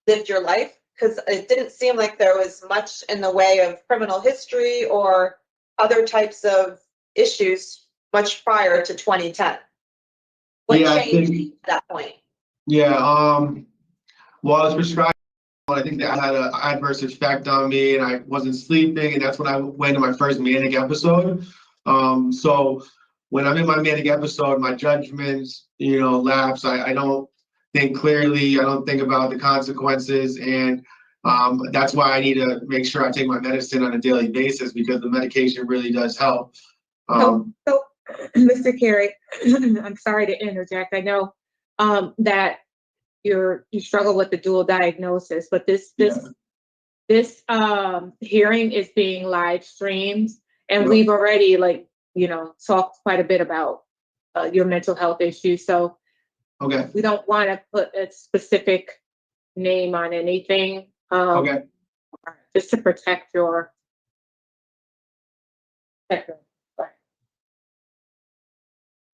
lived your life? Because it didn't seem like there was much in the way of criminal history or other types of issues much prior to 2010. What changed at that point? Yeah, well, I was prescribed, I think that had an adverse effect on me and I wasn't sleeping, and that's when I went to my first manic episode. So when I'm in my manic episode, my judgments, lapse. I don't think clearly. I don't think about the consequences, and that's why I need to make sure I take my medicine on a daily basis because the medication really does help. So, Mr. Cary, I'm sorry to interject. I know that you struggle with the dual diagnosis, but this hearing is being live streamed, and we've already talked quite a bit about your mental health issues. So Okay. we don't want to put a specific name on anything. Okay. Just to protect your.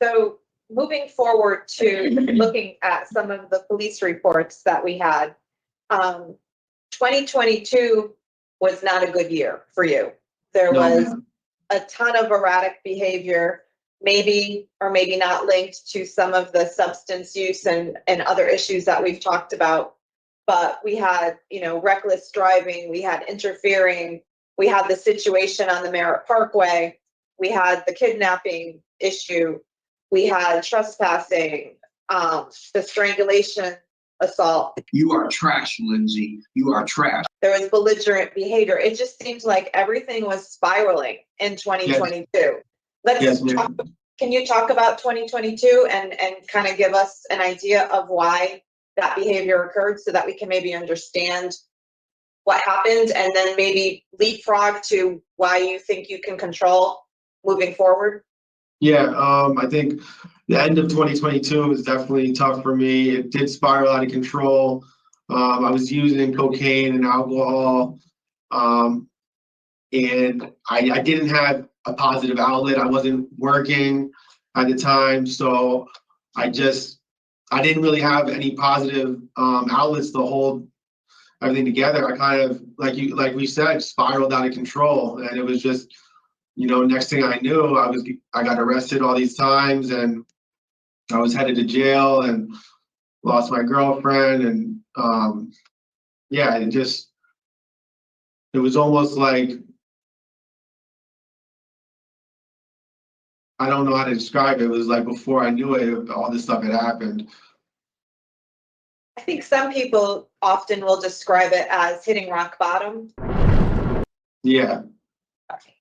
So moving forward to looking at some of the police reports that we had, 2022 was not a good year for you. There was a ton of erratic behavior, maybe or maybe not linked to some of the substance use and other issues that we've talked about. But we had, reckless driving, we had interfering, we had the situation on the Merritt Parkway, we had the kidnapping issue, we had trespassing, the strangulation assault. You are trash, Lindsay. You are trash. There was belligerent behavior. It just seems like everything was spiraling in 2022. Can you talk about 2022 and kind of give us an idea of why that behavior occurred so that we can maybe understand what happened and then maybe leapfrog to why you think you can control moving forward? Yeah, I think the end of 2022 was definitely tough for me. It did spiral out of control. I was using cocaine and alcohol, and I didn't have a positive outlet. I wasn't working at the time, so I didn't really have any positive outlets to hold everything together. I kind of, like we said, spiraled out of control, and it was just, next thing I knew, I got arrested all these times, and I was headed to jail, and lost my girlfriend, and it was almost like, I don't know how to describe it. It was like before I knew it, all this stuff had happened. I think some people often will describe it as hitting rock bottom. Yeah.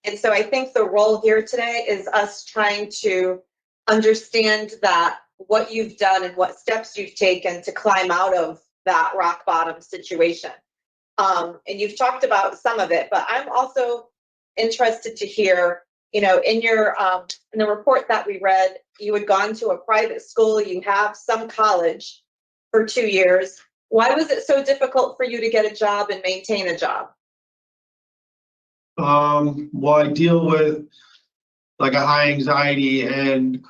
And so I think the role here today is us trying to understand that what you've done and what steps you've taken to climb out of that rock bottom situation. And you've talked about some of it, but I'm also interested to hear, in your in the report that we read, you had gone to a private school, you have some college for 2 years, Why was it so difficult for you to get a job and maintain a job? Well, I deal with like a high anxiety, and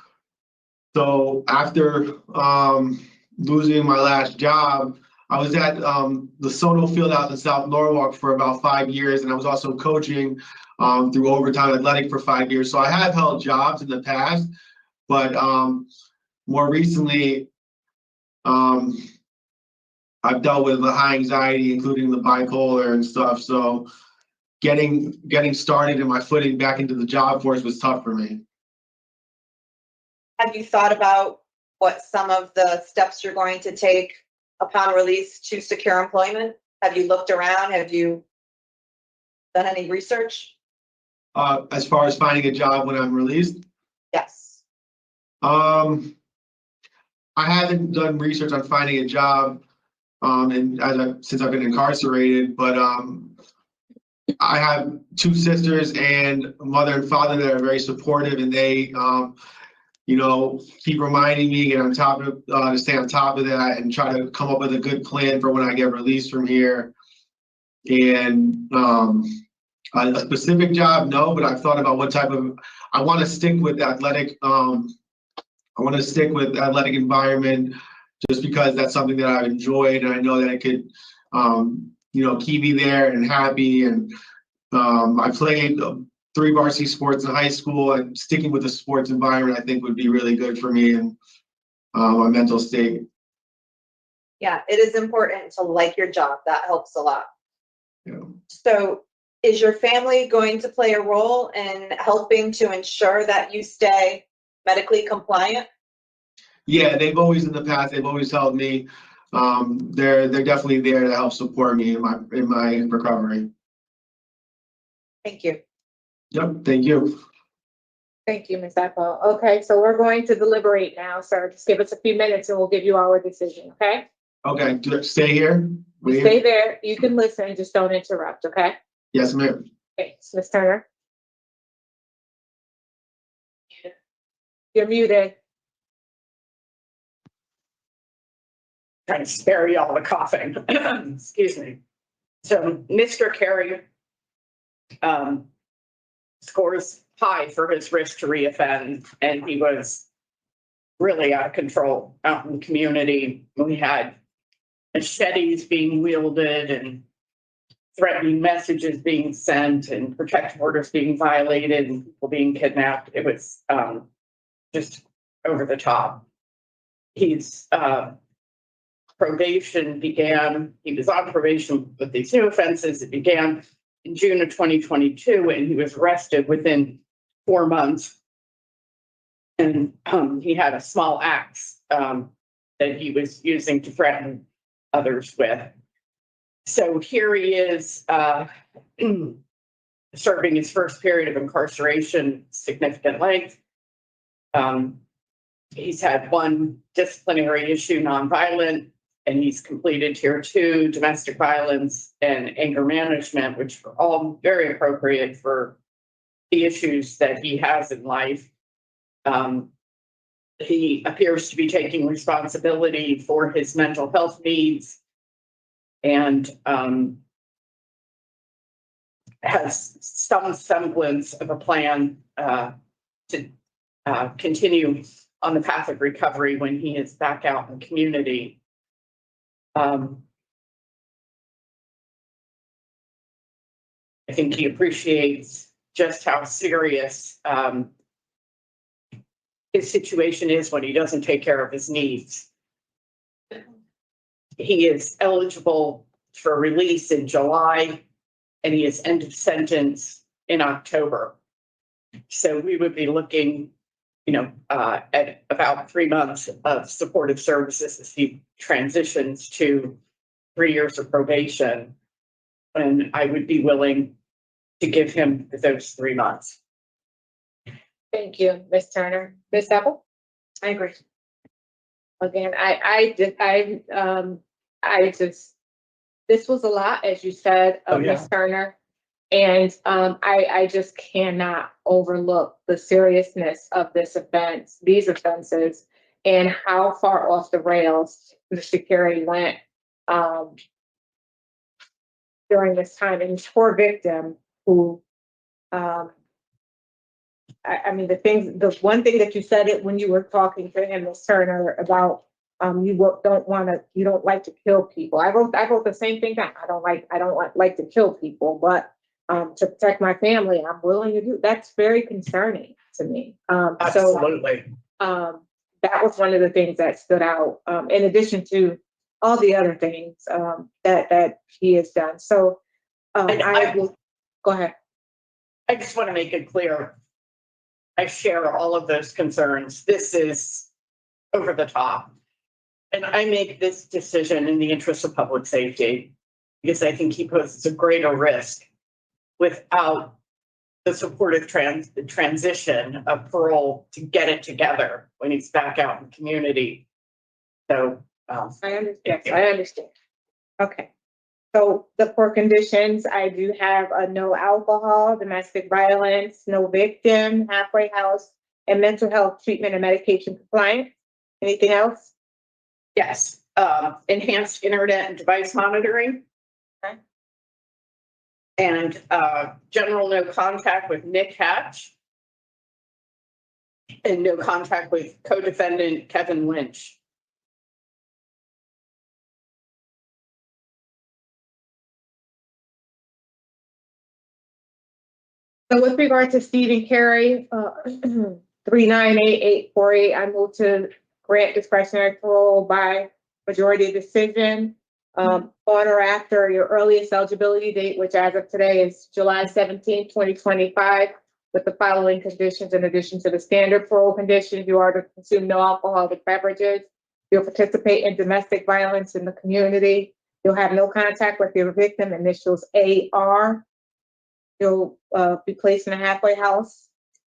so after losing my last job, I was at the Soto Field out in South Norwalk for about 5 years, and I was also coaching through Overtime Athletic for 5 years. So I have held jobs in the past, but more recently, I've dealt with the high anxiety, including the bipolar and stuff. So getting started and my footing back into the job force was tough for me. Have you thought about what some of the steps you're going to take upon release to secure employment? Have you looked around? Have you done any research? As far as finding a job when I'm released, Yes. I haven't done research on finding a job, since I've been incarcerated. But I have 2 sisters and a mother and father that are very supportive, and they, keep reminding me to stay on top of that and try to come up with a good plan for when I get released from here. And a specific job, no, but I've thought about what type of. I want to stick with athletic. I want to stick with athletic environment, just because that's something that I've enjoyed, and I know that it could, keep me there and happy. And I played 3 varsity sports in high school, and sticking with the sports environment, I think, would be really good for me and my mental state. Yeah, it is important to like your job. That helps a lot. Yeah. So is your family going to play a role in helping to ensure that you stay medically compliant? Yeah, they've always in the past, they've always helped me. They're definitely there to help support me in my recovery. Thank you. Yep, thank you. Thank you, Ms. Apple. Okay, so we're going to deliberate now, sir. Just give us a few minutes and we'll give you our decision, okay? Okay, stay here. You stay there. You can listen, just don't interrupt, okay? Yes, ma'am. Okay, Ms. Turner. You're muted. Trying to spare you all the coughing. Excuse me. So Mr. Cary scores high for his risk to reoffend, and he was really out of control out in the community. We had machetes being wielded and threatening messages being sent and protective orders being violated and people being kidnapped. It was just over the top. His probation began, he was on probation with these new offenses. It began in June of 2022, and he was arrested within 4 months. And he had a small axe that he was using to threaten others with. So here he is serving his first period of incarceration, significant length. He's had 1 disciplinary issue, nonviolent, and he's completed tier 2 domestic violence and anger management, which are all very appropriate for the issues that he has in life. He appears to be taking responsibility for his mental health needs and has some semblance of a plan to continue on the path of recovery when he is back out in the community. I think he appreciates just how serious his situation is when he doesn't take care of his needs. He is eligible for release in July, and he is end of sentence in October. So we would be looking, at about 3 months of supportive services as he transitions to 3 years of probation. And I would be willing to give him those 3 months. Thank you, Ms. Turner. Ms. Apple? I agree. Again, this was a lot, as you said, of Ms. Turner. And I just cannot overlook the seriousness of these offenses, and how far off the rails Mr. Cary went um, during this time. And this poor victim who, I mean, the one thing that you said it when you were talking to him, Ms. Turner, about you don't like to kill people. I wrote the same thing down. I don't like to kill people, but to protect my family, I'm willing to do. That's very concerning to me. Absolutely. That was one of the things that stood out, in addition to all the other things that he has done. So I will go ahead. I just want to make it clear. I share all of those concerns. This is over the top. And I make this decision in the interest of public safety because I think he poses a greater risk without the supportive transition of parole to get it together when he's back out in the community. So I understand. I understand. Okay. So the core conditions, I do have a no alcohol, domestic violence, no victim, halfway house, and mental health treatment and medication compliance. Anything else? yes, enhanced internet and device monitoring. Okay. And general no contact with Nick Hatch. And no contact with co-defendant Kevin Lynch. So with regard to Stephen Cary, 398848, I move to grant discretionary parole by majority decision on or after your earliest eligibility date, which as of today is July 17, 2025, with the following conditions in addition to the standard parole conditions. You are to consume no alcoholic beverages. You'll participate in domestic violence in the community. You'll have no contact with your victim, initials AR. You'll be placed in a halfway house.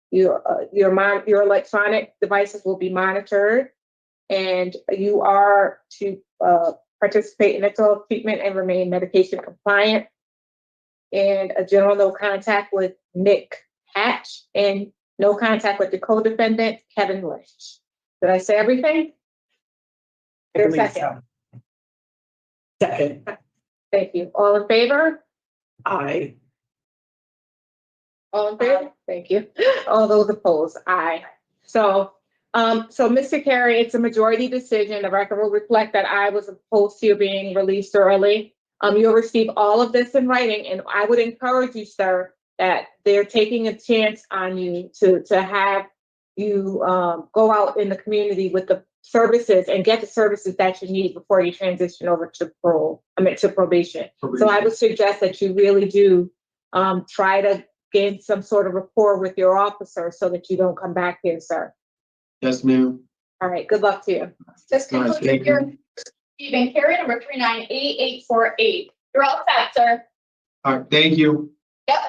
Your electronic devices will be monitored, and you are to participate in mental health treatment and remain medication compliant. And a general no contact with Nick Hatch, and no contact with the co-defendant Kevin Lynch. Did I say everything? I There's believe second. so. Second. Thank you. All in favor? Aye. All in favor? Thank you. All those opposed? Aye. So Mr. Cary, it's a majority decision. The record will reflect that I was opposed to you being released early. You'll receive all of this in writing, and I would encourage you, sir, that they're taking a chance on you to have you go out in the community with the services and get the services that you need before you transition over to probation. So I would suggest that you really do try to gain some sort of rapport with your officer so that you don't come back here, sir. Yes, ma'am. All right, good luck to you. This All right, concludes thank your you. Stephen Cary number 398848. You're all set, sir. All right, thank you. Yep.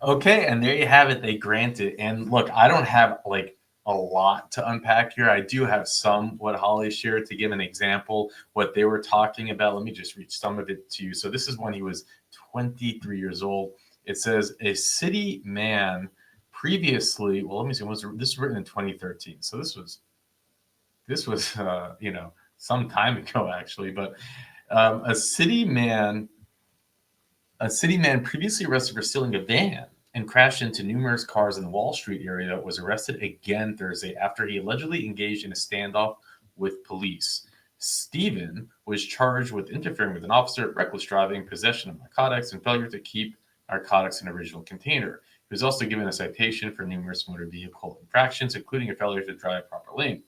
Okay, and there you have it. They granted. And look, I don't have like a lot to unpack here. I do have some what Holly shared to give an example what they were talking about. Let me just read some of it to you. So this is when he was 23 years old. It says a city man previously. Well, let me see. This was written in 2013. So this was some time ago actually. But a city man previously arrested for stealing a van and crashed into numerous cars in the Wall Street area was arrested again Thursday after he allegedly engaged in a standoff with police. Stephen was charged with interfering with an officer, reckless driving, possession of narcotics, and failure to keep narcotics in an original container. He was also given a citation for numerous motor vehicle infractions, including a failure to drive proper lane.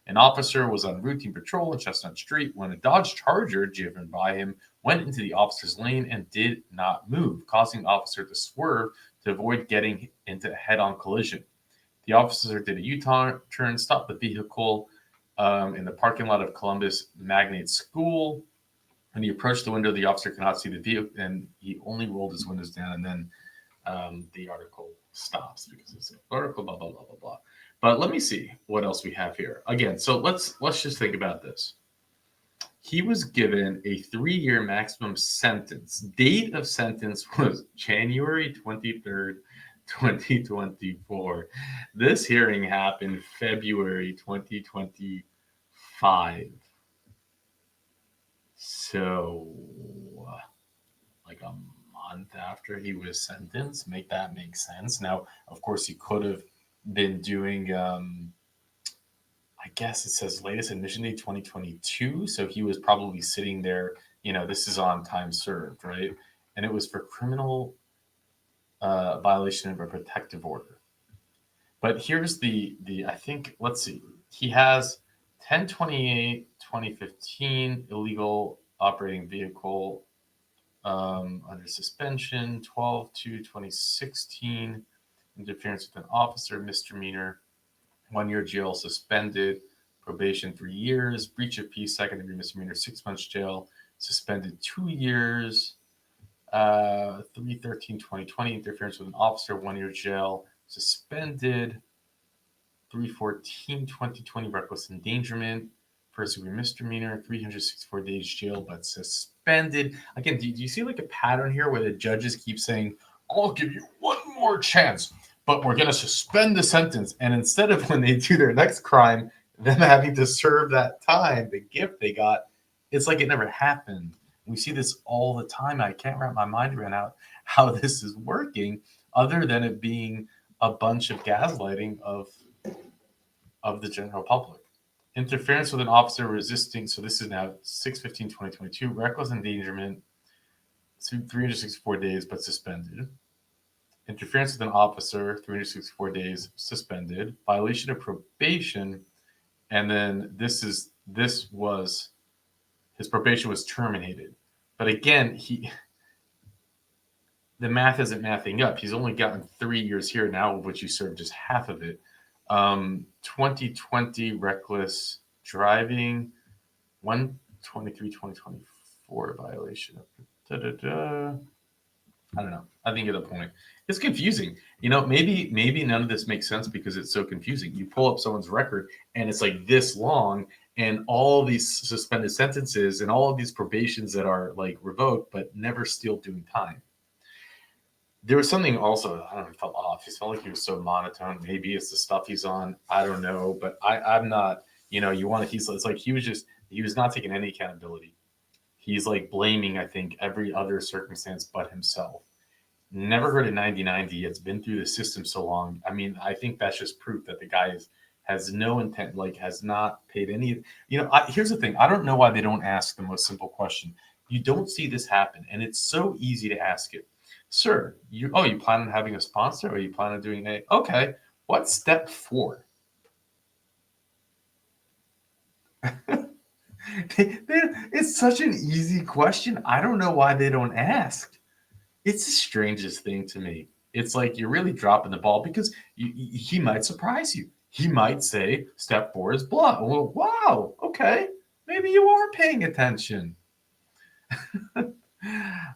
An officer was on routine patrol on Chestnut Street when a Dodge Charger driven by him went into the officer's lane and did not move, causing the officer to swerve to avoid getting into a head-on collision. The officer did a U-turn, stopped the vehicle in the parking lot of Columbus Magnet School. When he approached the window, the officer could not see the vehicle, and he only rolled his windows down, and then the article stops because it's an article, blah, blah, blah, blah, blah. But let me see what else we have here. Again, so let's just think about this. He was given a 3-year maximum sentence. Date of sentence was January 23rd, 2024. This hearing happened February 2025. So, like a month after he was sentenced, make that make sense. Now, of course, he could have been doing, I guess it says latest admission date 2022. So he was probably sitting there, this is on time served, right? And it was for criminal violation of a protective order. But here's the I think, let's see, he has 10/28/2015 illegal operating vehicle under suspension, 12/2/2016 interference with an officer, misdemeanor, 1 year jail, suspended, probation 3 years, breach of peace, second degree misdemeanor, 6 months jail, suspended 2 years, 3/13/2020 interference with an officer, 1 year jail, suspended, 3/14/2020 reckless endangerment, first degree misdemeanor, 364 days jail, but suspended. Again, do you see like a pattern here where the judges keep saying, I'll give you one more chance, but we're going to suspend the sentence. And instead of when they do their next crime, them having to serve that time, the gift they got, it's like it never happened. We see this all the time. I can't wrap my mind around how this is working, other than it being a bunch of gaslighting of the general public. Interference with an officer resisting. So this is now 6/15/2022. Reckless endangerment, 364 days, but suspended. Interference with an officer, 364 days, suspended. Violation of probation, and then his probation was terminated. But again, the math isn't mathing up. He's only gotten 3 years here now, of which he served just half of it. 2020 reckless driving, 1/23/2024 violation. I don't know. I think at a point it's confusing. Maybe none of this makes sense because it's so confusing. You pull up someone's record and it's like this long, and all these suspended sentences and all of these probations that are like revoked, but never still doing time. There was something also, I don't know, felt off. He felt like he was so monotone. Maybe it's the stuff he's on. I don't know, but I'm not, it's like he was not taking any accountability. He's like blaming, I think, every other circumstance but himself. Never heard of 90/90. It's been through the system so long. I mean, I think that's just proof that the guy has no intent, like has not paid any, here's the thing. I don't know why they don't ask the most simple question. You don't see this happen. And it's so easy to ask it. Sir, you plan on having a sponsor, or you plan on doing a, okay, what's step 4? It's such an easy question. I don't know why they don't ask. It's the strangest thing to me. It's like you're really dropping the ball because he might surprise you. He might say step 4 is blah. Well, wow, okay, maybe you are paying attention.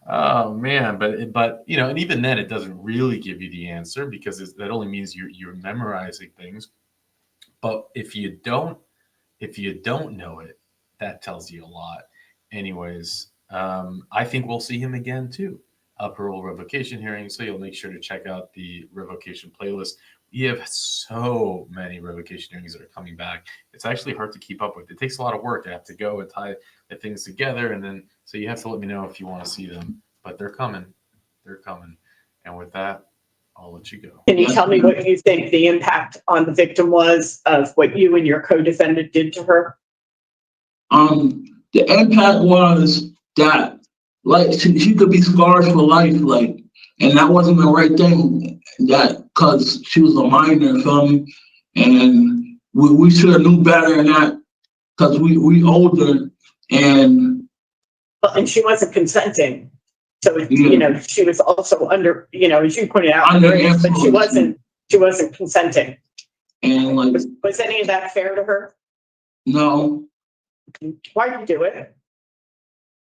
Oh man, but and even then it doesn't really give you the answer because that only means you're memorizing things. But if you don't know it, that tells you a lot. Anyways, I think we'll see him again too. A parole revocation hearing, so you'll make sure to check out the revocation playlist. We have so many revocation hearings that are coming back. It's actually hard to keep up with. It takes a lot of work. I have to go and tie the things together, and then so you have to let me know if you want to see them. But they're coming. They're coming. And with that, I'll let you go. Can you tell me what you think the impact on the victim was of what you and your co-defendant did to her? The impact was that, like, she could be scarred for life, like, and that wasn't the right thing. That because she was a minor, and we should have knew better than that because we older and she wasn't consenting. So she was also under, as you pointed out, under but she wasn't consenting. And like, was any of that fair to her? No. Why'd you do it?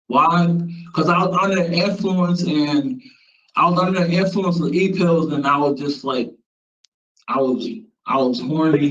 Why? Because I was under the influence, and I was under the influence of e-pills, and I was just like, I was horny.